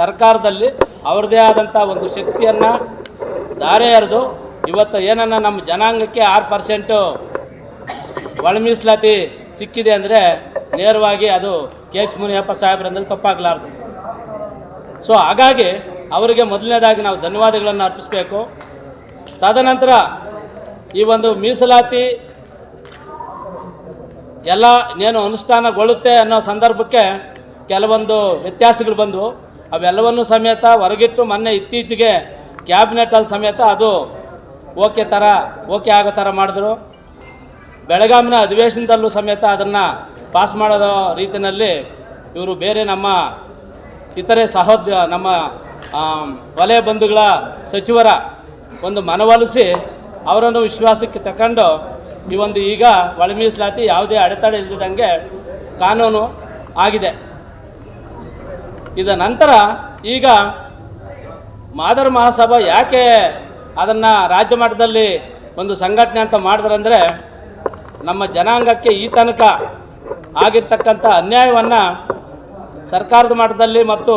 ಸರ್ಕಾರದಲ್ಲಿ ಅವ್ರದ್ದೇ ಆದಂಥ ಒಂದು ಶಕ್ತಿಯನ್ನು ಧಾರೆ ಎರೆದು ಇವತ್ತು ಏನನ್ನ ನಮ್ಮ ಜನಾಂಗಕ್ಕೆ 6% ಒಳ ಮೀಸಲಾತಿ ಸಿಕ್ಕಿದೆ ಅಂದರೆ ನೇರವಾಗಿ ಅದು KH ಮುನಿಯಪ್ಪ ಸಾಹೇಬ್ರಂದ್ರೆ ತಪ್ಪಾಗಲಾರ್ದು. ಸೊ ಹಾಗಾಗಿ ಅವರಿಗೆ ಮೊದಲನೇದಾಗಿ ನಾವು ಧನ್ಯವಾದಗಳನ್ನು ಅರ್ಪಿಸಬೇಕು. ತದನಂತರ ಈ ಒಂದು ಮೀಸಲಾತಿ ಎಲ್ಲ ಏನು ಅನುಷ್ಠಾನಗೊಳ್ಳುತ್ತೆ ಅನ್ನೋ ಸಂದರ್ಭಕ್ಕೆ ಕೆಲವೊಂದು ವ್ಯತ್ಯಾಸಗಳು ಬಂದವು. ಅವೆಲ್ಲವನ್ನೂ ಸಮೇತ ಹೊರಗಿಟ್ಟು ಮೊನ್ನೆ ಇತ್ತೀಚೆಗೆ ಕ್ಯಾಬಿನೆಟಲ್ಲಿ ಸಮೇತ ಅದು ಓಕೆ ಆಗೋ ಥರ ಮಾಡಿದ್ರು. ಬೆಳಗಾವಿನ ಅಧಿವೇಶನದಲ್ಲೂ ಸಮೇತ ಅದನ್ನು ಪಾಸ್ ಮಾಡೋ ರೀತಿಯಲ್ಲಿ ಇವರು ಬೇರೆ ನಮ್ಮ ಇತರೆ ನಮ್ಮ ವಲಯ ಬಂಧುಗಳ ಸಚಿವರ ಒಂದು ಮನವೊಲಿಸಿ ಅವರನ್ನು ವಿಶ್ವಾಸಕ್ಕೆ ತಗೊಂಡು ಈ ಒಂದು ಈಗ ಒಳ ಮೀಸಲಾತಿ ಯಾವುದೇ ಅಡೆತಡೆ ಇಲ್ಲದಂಗೆ ಕಾನೂನು ಆಗಿದೆ. ಇದರ ನಂತರ ಈಗ ಮಾದರ ಮಹಾಸಭಾ ಯಾಕೆ ಅದನ್ನು ರಾಜ್ಯ ಮಟ್ಟದಲ್ಲಿ ಒಂದು ಸಂಘಟನೆ ಅಂತ ಮಾಡಿದ್ರಂದರೆ, ನಮ್ಮ ಜನಾಂಗಕ್ಕೆ ಈ ತನಕ ಆಗಿರ್ತಕ್ಕಂಥ ಅನ್ಯಾಯವನ್ನು ಸರ್ಕಾರದ ಮಟ್ಟದಲ್ಲಿ ಮತ್ತು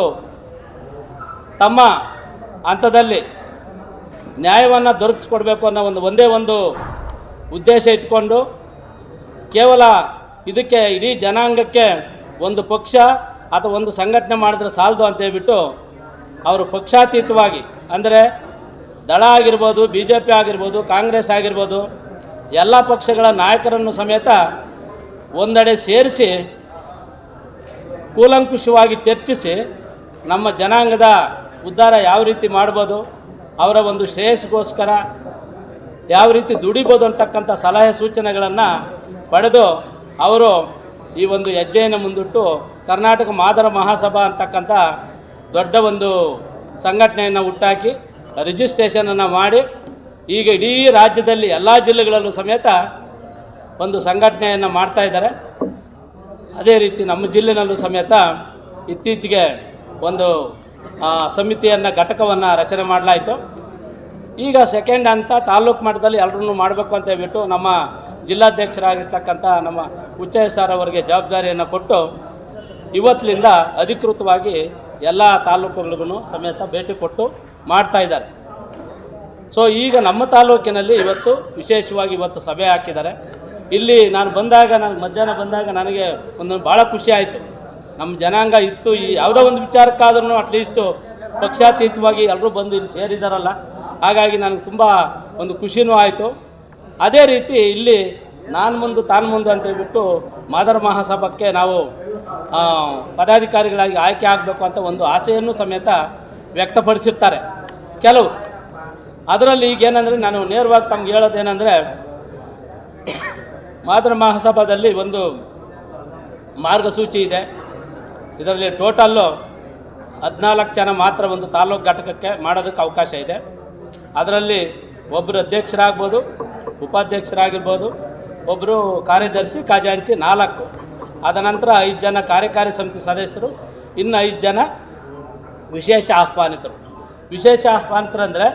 ತಮ್ಮ ಹಂತದಲ್ಲಿ ನ್ಯಾಯವನ್ನು ದೊರಕಿಸ್ಕೊಡ್ಬೇಕು ಅನ್ನೋ ಒಂದೇ ಒಂದು ಉದ್ದೇಶ ಇಟ್ಕೊಂಡು ಕೇವಲ ಇದಕ್ಕೆ ಇಡೀ ಜನಾಂಗಕ್ಕೆ ಒಂದು ಪಕ್ಷ ಅಥವಾ ಒಂದು ಸಂಘಟನೆ ಮಾಡಿದ್ರೆ ಸಾಲದು ಅಂತ ಹೇಳ್ಬಿಟ್ಟು ಅವರು ಪಕ್ಷಾತೀತವಾಗಿ, ಅಂದರೆ ದಳ ಆಗಿರ್ಬೋದು, BJP ಆಗಿರ್ಬೋದು, ಕಾಂಗ್ರೆಸ್ ಆಗಿರ್ಬೋದು, ಎಲ್ಲ ಪಕ್ಷಗಳ ನಾಯಕರನ್ನು ಸಮೇತ ಒಂದೆಡೆ ಸೇರಿಸಿ ಕೂಲಂಕುಷವಾಗಿ ಚರ್ಚಿಸಿ ನಮ್ಮ ಜನಾಂಗದ ಉದ್ಧಾರ ಯಾವ ರೀತಿ ಮಾಡ್ಬೋದು, ಅವರ ಒಂದು ಶ್ರೇಯಸ್ಸಿಗೋಸ್ಕರ ಯಾವ ರೀತಿ ದುಡಿಬೋದು ಅಂತಕ್ಕಂಥ ಸಲಹೆ ಸೂಚನೆಗಳನ್ನು ಪಡೆದು ಅವರು ಈ ಒಂದು ಹೆಜ್ಜೆಯನ್ನು ಮುಂದಿಟ್ಟು ಕರ್ನಾಟಕ ಮಾದರ ಮಹಾಸಭಾ ಅಂತಕ್ಕಂಥ ದೊಡ್ಡ ಒಂದು ಸಂಘಟನೆಯನ್ನು ಹುಟ್ಟಾಕಿ ರಿಜಿಸ್ಟ್ರೇಷನನ್ನು ಮಾಡಿ ಈಗ ಇಡೀ ರಾಜ್ಯದಲ್ಲಿ ಎಲ್ಲ ಜಿಲ್ಲೆಗಳಲ್ಲೂ ಸಮೇತ ಒಂದು ಸಂಘಟನೆಯನ್ನು ಮಾಡ್ತಾಯಿದ್ದಾರೆ. ಅದೇ ರೀತಿ ನಮ್ಮ ಜಿಲ್ಲೆನಲ್ಲೂ ಸಮೇತ ಇತ್ತೀಚೆಗೆ ಒಂದು ಸಮಿತಿಯನ್ನು ಘಟಕವನ್ನು ರಚನೆ ಮಾಡಲಾಯಿತು. ಈಗ ಸೆಕೆಂಡ್ ಹಂತ ತಾಲೂಕು ಮಟ್ಟದಲ್ಲಿ ಎಲ್ಲರನ್ನೂ ಮಾಡಬೇಕು ಅಂತ ಹೇಳ್ಬಿಟ್ಟು ನಮ್ಮ ಜಿಲ್ಲಾಧ್ಯಕ್ಷರಾಗಿರ್ತಕ್ಕಂಥ ನಮ್ಮ ಉಚ್ಚಾಯ ಸರ್ ಅವರಿಗೆ ಜವಾಬ್ದಾರಿಯನ್ನು ಕೊಟ್ಟು ಇವತ್ತಿನಿಂದ ಅಧಿಕೃತವಾಗಿ ಎಲ್ಲ ತಾಲೂಕುಗಳಿಗೂ ಸಮೇತ ಭೇಟಿ ಕೊಟ್ಟು ಮಾಡ್ತಾಯಿದ್ದಾರೆ. ಸೊ ಈಗ ನಮ್ಮ ತಾಲೂಕಿನಲ್ಲಿ ಇವತ್ತು ವಿಶೇಷವಾಗಿ ಇವತ್ತು ಸಭೆ ಹಾಕಿದ್ದಾರೆ. ಇಲ್ಲಿ ನಾನು ಮಧ್ಯಾಹ್ನ ಬಂದಾಗ ನನಗೆ ಒಂದೊಂದು ಭಾಳ ಖುಷಿ ಆಯಿತು. ನಮ್ಮ ಜನಾಂಗ ಇತ್ತು, ಈ ಯಾವುದೋ ಒಂದು ವಿಚಾರಕ್ಕಾದ್ರೂ ಅಟ್ಲೀಸ್ಟು ಪಕ್ಷಾತೀತವಾಗಿ ಎಲ್ಲರೂ ಬಂದು ಇಲ್ಲಿ ಸೇರಿದಾರಲ್ಲ, ಹಾಗಾಗಿ ನನಗೆ ತುಂಬ ಒಂದು ಖುಷಿನೂ ಆಯಿತು. ಅದೇ ರೀತಿ ಇಲ್ಲಿ ನಾನು ಮುಂದೆ ತಾನು ಮುಂದೆ ಅಂತ ಹೇಳ್ಬಿಟ್ಟು ಮಾದರ ಮಹಾಸಭಾಕ್ಕೆ ನಾವು ಪದಾಧಿಕಾರಿಗಳಾಗಿ ಆಯ್ಕೆ ಆಗಬೇಕು ಅಂತ ಒಂದು ಆಸೆಯನ್ನು ಸಮೇತ ವ್ಯಕ್ತಪಡಿಸಿರ್ತಾರೆ ಕೆಲವು. ಅದರಲ್ಲಿ ಈಗೇನೆಂದರೆ ನಾನು ನೇರವಾಗಿ ತಮ್ಗೆ ಹೇಳೋದೇನೆಂದರೆ, ಮಾದರ ಮಹಾಸಭಾದಲ್ಲಿ ಒಂದು ಮಾರ್ಗಸೂಚಿ ಇದೆ. ಇದರಲ್ಲಿ ಟೋಟಲ್ಲು 14 ಜನ ಮಾತ್ರ ಒಂದು ತಾಲೂಕು ಘಟಕಕ್ಕೆ ಮಾಡೋದಕ್ಕೆ ಅವಕಾಶ ಇದೆ. ಅದರಲ್ಲಿ ಒಬ್ಬರು ಅಧ್ಯಕ್ಷರಾಗ್ಬೋದು, ಉಪಾಧ್ಯಕ್ಷರಾಗಿರ್ಬೋದು, ಒಬ್ಬರು ಕಾರ್ಯದರ್ಶಿ, ಖಜಾಂಚಿ 4. ಅದನಂತರ 5 ಜನ ಕಾರ್ಯಕಾರಿ ಸಮಿತಿ ಸದಸ್ಯರು, ಇನ್ನು 5 ಜನ ವಿಶೇಷ ಆಹ್ವಾನಿತರು. ವಿಶೇಷ ಆಹ್ವಾನಿತರಂದರೆ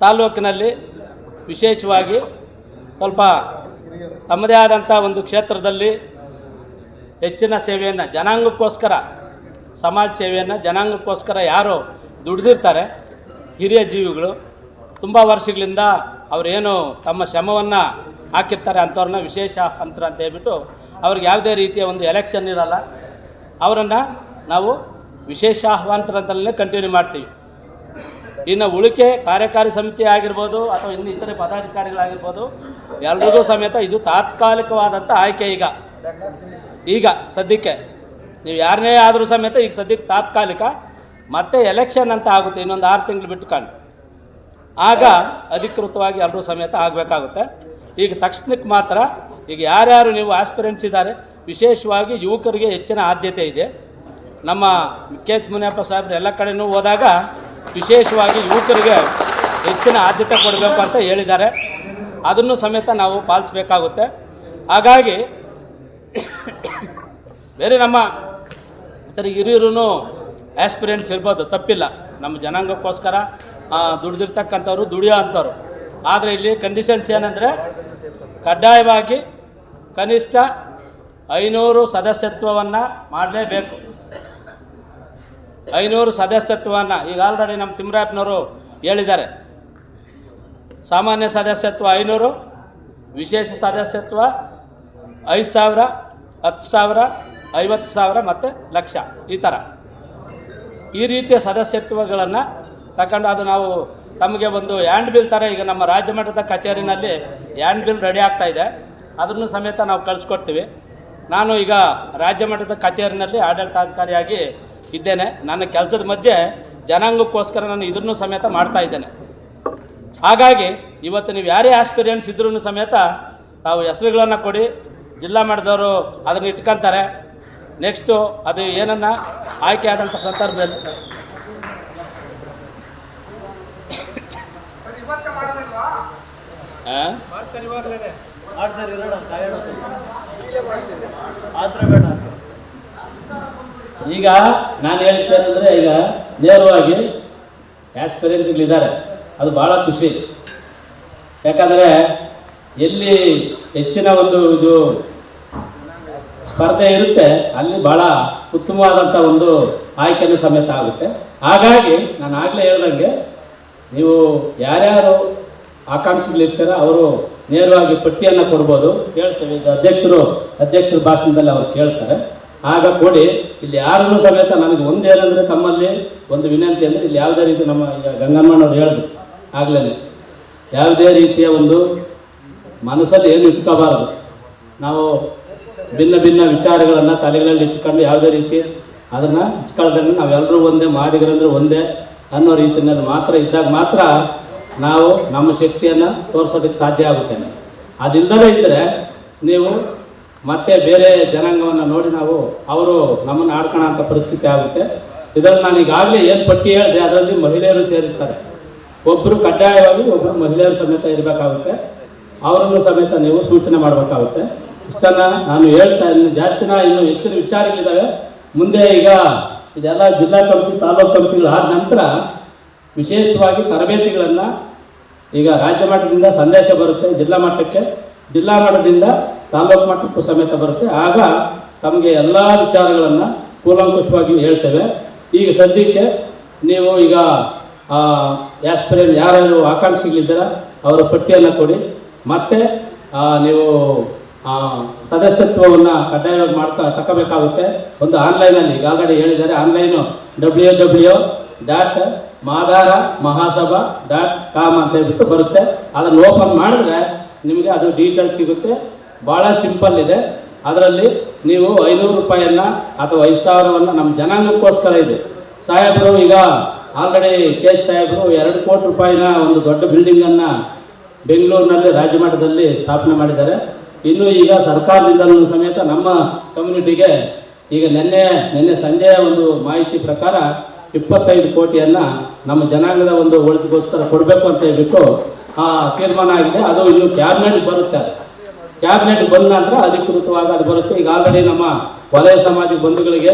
ತಾಲೂಕಿನಲ್ಲಿ ವಿಶೇಷವಾಗಿ ಸ್ವಲ್ಪ ತಮ್ಮದೇ ಆದಂಥ ಒಂದು ಕ್ಷೇತ್ರದಲ್ಲಿ ಹೆಚ್ಚಿನ ಸೇವೆಯನ್ನು ಜನಾಂಗಕ್ಕೋಸ್ಕರ, ಸಮಾಜ ಸೇವೆಯನ್ನು ಜನಾಂಗಕ್ಕೋಸ್ಕರ ಯಾರು ದುಡಿದಿರ್ತಾರೆ, ಹಿರಿಯ ಜೀವಿಗಳು ತುಂಬ ವರ್ಷಗಳಿಂದ ಅವರೇನು ತಮ್ಮ ಶ್ರಮವನ್ನು ಹಾಕಿರ್ತಾರೆ ಅಂಥವ್ರನ್ನ ವಿಶೇಷ ಆಹ್ವಾನಿತರು ಅಂತ ಹೇಳ್ಬಿಟ್ಟು ಅವ್ರಿಗೆ ಯಾವುದೇ ರೀತಿಯ ಒಂದು ಎಲೆಕ್ಷನ್ ಇರಲ್ಲ, ಅವರನ್ನು ನಾವು ವಿಶೇಷ ಆಹ್ವಾನಿತರಂತಲೇ ಕಂಟಿನ್ಯೂ ಮಾಡ್ತೀವಿ. ಇನ್ನು ಉಳಿಕೆ ಕಾರ್ಯಕಾರಿ ಸಮಿತಿ ಆಗಿರ್ಬೋದು ಅಥವಾ ಇನ್ನು ಇತರೆ ಪದಾಧಿಕಾರಿಗಳಾಗಿರ್ಬೋದು, ಎಲ್ರಿಗೂ ಸಮೇತ ಇದು ತಾತ್ಕಾಲಿಕವಾದಂಥ ಆಯ್ಕೆ. ಈಗ ಸದ್ಯಕ್ಕೆ ನೀವು ಯಾರನ್ನೇ ಆದರೂ ಸಮೇತ ಈಗ ಸದ್ಯಕ್ಕೆ ತಾತ್ಕಾಲಿಕ, ಮತ್ತೆ ಎಲೆಕ್ಷನ್ ಅಂತ ಆಗುತ್ತೆ ಇನ್ನೊಂದು 6 ತಿಂಗಳು ಬಿಟ್ಕೊಂಡು, ಆಗ ಅಧಿಕೃತವಾಗಿ ಎಲ್ಲರೂ ಸಮೇತ ಆಗಬೇಕಾಗುತ್ತೆ. ಈಗ ತಕ್ಷಣಕ್ಕೆ ಮಾತ್ರ ಈಗ ಯಾರ್ಯಾರು ನೀವು ಆಸ್ಪಿರೆಂಟ್ಸ್ ಇದ್ದಾರೆ, ವಿಶೇಷವಾಗಿ ಯುವಕರಿಗೆ ಹೆಚ್ಚಿನ ಆದ್ಯತೆ ಇದೆ. ನಮ್ಮ ಕೆ.ಎಚ್. ಮುನಿಯಪ್ಪ ಸಾಹೇಬ್ರು ಎಲ್ಲ ಕಡೆಯೂ ಹೋದಾಗ ವಿಶೇಷವಾಗಿ ಯುವಕರಿಗೆ ಹೆಚ್ಚಿನ ಆದ್ಯತೆ ಕೊಡಬೇಕು ಅಂತ ಹೇಳಿದ್ದಾರೆ. ಅದನ್ನು ಸಮೇತ ನಾವು ಪಾಲಿಸಬೇಕಾಗುತ್ತೆ. ಹಾಗಾಗಿ ಬೇರೆ ನಮ್ಮ ಇತರ ಹಿರಿಯರೂ ಆಸ್ಪಿರೆಂಟ್ಸ್ ಇರ್ಬೋದು, ತಪ್ಪಿಲ್ಲ. ನಮ್ಮ ಜನಾಂಗಕ್ಕೋಸ್ಕರ ದುಡಿದಿರ್ತಕ್ಕಂಥವ್ರು, ದುಡಿಯೋ ಅಂಥವ್ರು. ಆದರೆ ಇಲ್ಲಿ ಕಂಡೀಷನ್ಸ್ ಏನಂದರೆ ಕಡ್ಡಾಯವಾಗಿ ಕನಿಷ್ಠ 500 ಸದಸ್ಯತ್ವವನ್ನು ಮಾಡಲೇಬೇಕು. 500 ಸದಸ್ಯತ್ವವನ್ನು ಈಗ ಆಲ್ರೆಡಿ ನಮ್ಮ ತಿಮ್ಮರಾಯಪ್ಪನವರು ಹೇಳಿದ್ದಾರೆ. ಸಾಮಾನ್ಯ ಸದಸ್ಯತ್ವ 500, ವಿಶೇಷ ಸದಸ್ಯತ್ವ 5,000, 10,000, 50,000 ಮತ್ತು ಲಕ್ಷ, ಈ ಥರ ಈ ರೀತಿಯ ಸದಸ್ಯತ್ವಗಳನ್ನು ತಗೊಂಡು ಅದು ನಾವು ತಮಗೆ ಒಂದು ಹ್ಯಾಂಡ್ ಬಿಲ್ ಥರ ಈಗ ನಮ್ಮ ರಾಜ್ಯ ಮಟ್ಟದ ಕಚೇರಿನಲ್ಲಿ ಹ್ಯಾಂಡ್ ಬಿಲ್ ರೆಡಿ ಆಗ್ತಾಯಿದೆ. ಅದನ್ನು ಸಮೇತ ನಾವು ಕಳಿಸ್ಕೊಡ್ತೀವಿ. ನಾನು ಈಗ ರಾಜ್ಯ ಮಟ್ಟದ ಕಚೇರಿನಲ್ಲಿ ಆಡಳಿತಾಧಿಕಾರಿಯಾಗಿ ಇದ್ದೇನೆ. ನನ್ನ ಕೆಲಸದ ಮಧ್ಯೆ ಜನಾಂಗಕ್ಕೋಸ್ಕರ ನಾನು ಇದನ್ನು ಸಮೇತ ಮಾಡ್ತಾ ಇದ್ದೇನೆ. ಹಾಗಾಗಿ ಇವತ್ತು ನೀವು ಯಾರೇ ಆಸ್ಪಿರೆಂಟ್ಸ್ ಇದ್ರೂ ಸಮೇತ ತಾವು ಹೆಸರುಗಳನ್ನು ಕೊಡಿ, ಜಿಲ್ಲಾ ಮಟ್ಟದವರು ಅದನ್ನು ಇಟ್ಕೊತಾರೆ. ನೆಕ್ಸ್ಟು ಅದು ಏನನ್ನು ಆಯ್ಕೆ ಆದಂಥ ಸಂದರ್ಭದಲ್ಲಿ ಈಗ ನಾನು ಹೇಳ್ತೇನೆಂದರೆ, ಈಗ ನೇರವಾಗಿ ಆಸ್ಪಿರೆಂಟ್ಗಳಿದ್ದಾರೆ, ಅದು ಭಾಳ ಖುಷಿ. ಯಾಕಂದರೆ ಎಲ್ಲಿ ಹೆಚ್ಚಿನ ಒಂದು ಇದು ಸ್ಪರ್ಧೆ ಇರುತ್ತೆ ಅಲ್ಲಿ ಭಾಳ ಉತ್ತಮವಾದಂಥ ಒಂದು ಆಯ್ಕೆನೂ ಸಮೇತ ಆಗುತ್ತೆ. ಹಾಗಾಗಿ ನಾನು ಆಗಲೇ ಹೇಳ್ದಂಗೆ ನೀವು ಯಾರ್ಯಾರು ಆಕಾಂಕ್ಷಿಗಳಿರ್ತಾರೆ ಅವರು ನೇರವಾಗಿ ಪಟ್ಟಿಯನ್ನು ಕೊಡ್ಬೋದು. ಹೇಳ್ತೇವೆ, ಈಗ ಅಧ್ಯಕ್ಷರ ಭಾಷಣದಲ್ಲಿ ಅವ್ರು ಕೇಳ್ತಾರೆ, ಆಗ ಕೊಡಿ. ಇಲ್ಲಿ ಯಾರಿಗೂ ಸಮೇತ ನನಗೆ ಒಂದೇನಂದರೆ ತಮ್ಮಲ್ಲಿ ಒಂದು ವಿನಂತಿ ಅಂದರೆ, ಇಲ್ಲಿ ಯಾವುದೇ ರೀತಿ ನಮ್ಮ ಈಗ ಗಂಗಮ್ಮನವ್ರು ಹೇಳಿದ್ರು ಆಗಲೇ, ಯಾವುದೇ ರೀತಿಯ ಒಂದು ಮನಸ್ಸಲ್ಲಿ ಏನು ಇಟ್ಕೋಬಾರ್ದು. ನಾವು ಭಿನ್ನ ಭಿನ್ನ ವಿಚಾರಗಳನ್ನು ತಲೆಗಳಲ್ಲಿ ಇಟ್ಕೊಂಡು ಯಾವುದೇ ರೀತಿ ಅದನ್ನು ಇಟ್ಕೊಳ್ದಂಗೆ ನಾವೆಲ್ಲರೂ ಒಂದೇ, ಮಾಡಿದ್ರಂದ್ರೆ ಒಂದೇ ಅನ್ನೋ ರೀತಿಯಲ್ಲಿ ಮಾತ್ರ ಇದ್ದಾಗ ಮಾತ್ರ ನಾವು ನಮ್ಮ ಶಕ್ತಿಯನ್ನು ತೋರಿಸೋದಕ್ಕೆ ಸಾಧ್ಯ ಆಗುತ್ತೆ. ಅದಿಲ್ಲದೇ ಇದ್ದರೆ ನೀವು ಮತ್ತೆ ಬೇರೆ ಜನಾಂಗವನ್ನು ನೋಡಿ ಅವರು ನಮ್ಮನ್ನು ಆಡ್ಕೊಳ್ಳೋ ಅಂಥ ಪರಿಸ್ಥಿತಿ ಆಗುತ್ತೆ. ಇದರಲ್ಲಿ ನಾನು ಈಗಾಗಲೇ ಏನು ಪಟ್ಟಿ ಹೇಳಿದೆ ಅದರಲ್ಲಿ ಮಹಿಳೆಯರು ಸೇರಿರ್ತಾರೆ. ಒಬ್ಬರು ಕಡ್ಡಾಯವಾಗಿ ಒಬ್ಬರು ಮಹಿಳೆಯರು ಸಮೇತ ಇರಬೇಕಾಗುತ್ತೆ. ಅವರನ್ನು ಸಮೇತ ನೀವು ಸೂಚನೆ ಮಾಡಬೇಕಾಗುತ್ತೆ. ಇಷ್ಟನ್ನು ನಾನು ಹೇಳ್ತಾ ಇನ್ನು ಇನ್ನು ಹೆಚ್ಚಿನ ವಿಚಾರಗಳಿದ್ದಾವೆ ಮುಂದೆ. ಈಗ ಇದೆಲ್ಲ ಜಿಲ್ಲಾ ಕಮಿಟಿ, ತಾಲೂಕು ಕಮಿಟಿಗಳು ಆದ ನಂತರ ವಿಶೇಷವಾಗಿ ತರಬೇತಿಗಳನ್ನು ಈಗ ರಾಜ್ಯ ಮಟ್ಟದಿಂದ ಸಂದೇಶ ಬರುತ್ತೆ ಜಿಲ್ಲಾ ಮಟ್ಟಕ್ಕೆ, ಜಿಲ್ಲಾ ಮಟ್ಟದಿಂದ ತಾಲೂಕು ಮಟ್ಟಕ್ಕೂ ಸಮೇತ ಬರುತ್ತೆ. ಆಗ ತಮಗೆ ಎಲ್ಲ ವಿಚಾರಗಳನ್ನು ಕೂಲಂಕುಷವಾಗಿ ಹೇಳ್ತೇವೆ. ಈಗ ಸದ್ಯಕ್ಕೆ ನೀವು ಈಗ ಆಸ್ಪಿರೆಂಟ್ ಯಾರ್ಯಾರು ಆಕಾಂಕ್ಷಿಗಳಿದ್ದೀರ ಅವರ ಪಟ್ಟಿಯನ್ನು ಕೊಡಿ. ಮತ್ತು ನೀವು ಸದಸ್ಯತ್ವವನ್ನು ಕಡ್ಡಾಯವಾಗಿ ತಗೋಬೇಕಾಗುತ್ತೆ. ಒಂದು ಆನ್ಲೈನಲ್ಲಿ ಈಗ ಆಲ್ರೆಡಿ ಹೇಳಿದ್ದಾರೆ, ಆನ್ಲೈನು www.madaramahabha.com ಅಂತ ಹೇಳ್ಬಿಟ್ಟು ಬರುತ್ತೆ. ಅದನ್ನು ಓಪನ್ ಮಾಡಿದ್ರೆ ನಿಮಗೆ ಅದು ಡೀಟೇಲ್ಸ್ ಸಿಗುತ್ತೆ. ಭಾಳ ಸಿಂಪಲ್ ಇದೆ. ಅದರಲ್ಲಿ ನೀವು 500 ರೂಪಾಯಿಯನ್ನು ಅಥವಾ 5,000ವನ್ನು ನಮ್ಮ ಜನಾಂಗಕ್ಕೋಸ್ಕರ ಇದೆ. ಸಾಹೇಬರು ಈಗ ಆಲ್ರೆಡಿ ಕೆ.ಎಚ್. ಸಾಹೇಬರು 2 ಕೋಟಿ ರೂಪಾಯಿನ ಒಂದು ದೊಡ್ಡ ಬಿಲ್ಡಿಂಗನ್ನು ಬೆಂಗಳೂರಿನಲ್ಲಿ ರಾಜ್ಯ ಮಟ್ಟದಲ್ಲಿ ಸ್ಥಾಪನೆ ಮಾಡಿದ್ದಾರೆ. ಇನ್ನು ಈಗ ಸರ್ಕಾರದಿಂದಲೂ ಸಮೇತ ನಮ್ಮ ಕಮ್ಯುನಿಟಿಗೆ ಈಗ ನಿನ್ನೆ ಸಂಜೆಯ ಒಂದು ಮಾಹಿತಿ ಪ್ರಕಾರ 25 ಕೋಟಿಯನ್ನು ನಮ್ಮ ಜನಾಂಗದ ಒಂದು ಒಳಿತಿಗೋಸ್ಕರ ಕೊಡಬೇಕು ಅಂತ ಹೇಳ್ಬಿಟ್ಟು ತೀರ್ಮಾನ ಆಗಿದೆ. ಅದು ಇನ್ನು ಕ್ಯಾಬಿನೆಟ್ ಬರುತ್ತೆ. ಕ್ಯಾಬಿನೆಟ್ ಬಂದ ನಂತರ ಅಧಿಕೃತವಾಗಿ ಅದು ಬರುತ್ತೆ. ಈಗ ಆಲ್ರೆಡಿ ನಮ್ಮ ವಲಯ ಸಮಾಜ ಬಂಧುಗಳಿಗೆ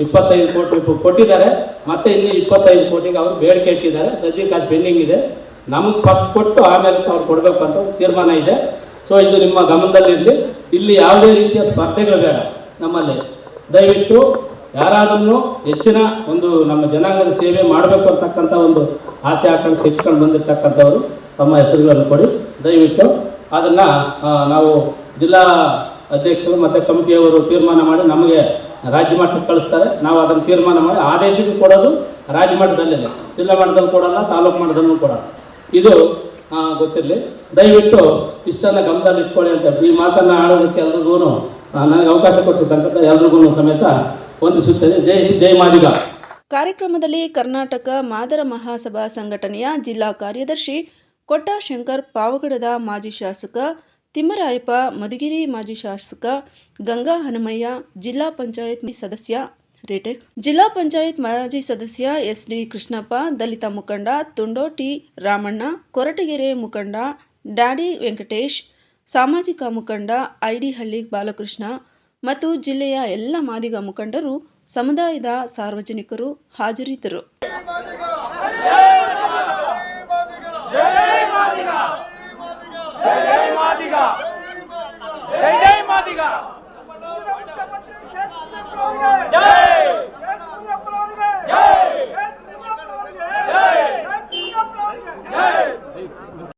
25 ಕೋಟಿ ಕೊಟ್ಟಿದ್ದಾರೆ. ಮತ್ತೆ ಇಲ್ಲಿ 25 ಕೋಟಿಗೆ ಅವರು ಬೇಡಿಕೆ ಇಟ್ಟಿದ್ದಾರೆ. ಸದ್ಯಕ್ಕೆ ಅದು ಪೆಂಡಿಂಗ್ ಇದೆ. ನಮಗೆ ಫಸ್ಟ್ ಕೊಟ್ಟು ಆಮೇಲೆ ಅವ್ರು ಕೊಡಬೇಕು ಅಂತ ಒಂದು ತೀರ್ಮಾನ ಇದೆ. ಸೊ ಇದು ನಿಮ್ಮ ಗಮನದಲ್ಲಿರಲಿ. ಇಲ್ಲಿ ಯಾವುದೇ ರೀತಿಯ ಸ್ಪರ್ಧೆಗಳು ಬೇಡ ನಮ್ಮಲ್ಲಿ. ದಯವಿಟ್ಟು ಯಾರಾದ್ರೂ ಹೆಚ್ಚಿನ ಒಂದು ನಮ್ಮ ಜನಾಂಗದ ಸೇವೆ ಮಾಡಬೇಕು ಅಂತಕ್ಕಂಥ ಒಂದು ಆಸೆ ಆಕಾಂಕ್ಷೆ ಇಟ್ಕೊಂಡು ಬಂದಿರತಕ್ಕಂಥವರು ತಮ್ಮ ಹೆಸರುಗಳನ್ನು ಕೊಡಿ. ದಯವಿಟ್ಟು ಅದನ್ನು ನಾವು ಜಿಲ್ಲಾ ಅಧ್ಯಕ್ಷರು ಮತ್ತು ಕಮಿಟಿಯವರು ತೀರ್ಮಾನ ಮಾಡಿ ನಮಗೆ ರಾಜ್ಯ ಮಟ್ಟಕ್ಕೆ ಕಳಿಸ್ತಾರೆ. ನಾವು ಅದನ್ನು ತೀರ್ಮಾನ ಮಾಡಿ ಆದೇಶಕ್ಕೆ ಕೊಡೋದು ರಾಜ್ಯ ಮಟ್ಟದಲ್ಲೇ, ಜಿಲ್ಲಾ ಮಟ್ಟದಲ್ಲಿ ಕೊಡೋಲ್ಲ, ತಾಲೂಕು ಮಟ್ಟದಲ್ಲೂ ಕೊಡೋಲ್ಲ. ಇದು ಗೊತ್ತಿರಲಿ. ದಯವಿಟ್ಟು ಇಷ್ಟನ್ನು ಗಮನದಲ್ಲಿ ಇಟ್ಕೊಳ್ಳಿ ಅಂತ ಈ ಮಾತನ್ನು ಆಡೋದಕ್ಕೆ ಎಲ್ರಿಗೂ ನನಗೆ ಅವಕಾಶ ಕೊಟ್ಟಿರ್ತಕ್ಕಂಥ ಎಲ್ರಿಗೂ ಸಮೇತ ವಂದಿಸುತ್ತೇನೆ. ಜೈ ಹಿಂದ್, ಜೈ ಮಾದಿಗ. ಕಾರ್ಯಕ್ರಮದಲ್ಲಿ ಕರ್ನಾಟಕ ಮಾದರ ಮಹಾಸಭಾ ಸಂಘಟನೆಯ ಜಿಲ್ಲಾ ಕಾರ್ಯದರ್ಶಿ ಕೊಟ್ಟ ಶಂಕರ್, ಪಾವಗಡದ ಮಾಜಿ ಶಾಸಕ ತಿಮ್ಮರಾಯಪ್ಪ, ಮಧುಗಿರಿ ಮಾಜಿ ಶಾಸಕ ಗಂಗಾ ಹನುಮಯ್ಯ, ಜಿಲ್ಲಾ ಪಂಚಾಯತ್ ಸದಸ್ಯ ರೇಟೆಕ್, ಜಿಲ್ಲಾ ಪಂಚಾಯತ್ ಮಾಜಿ ಸದಸ್ಯ SD ಕೃಷ್ಣಪ್ಪ, ದಲಿತ ಮುಖಂಡ ತುಂಡೋಟಿ ರಾಮಣ್ಣ, ಕೊರಟಗೆರೆ ಮುಖಂಡ ಡ್ಯಾಡಿ ವೆಂಕಟೇಶ್, ಸಾಮಾಜಿಕ ಮುಖಂಡ ID ಹಳ್ಳಿ ಬಾಲಕೃಷ್ಣ ಮತ್ತು ಜಿಲ್ಲೆಯ ಎಲ್ಲ ಮಾದಿಗ ಮುಖಂಡರು, ಸಮುದಾಯದ ಸಾರ್ವಜನಿಕರು ಹಾಜರಿದ್ದರು. ಜೈ ಮಾದಿಗ.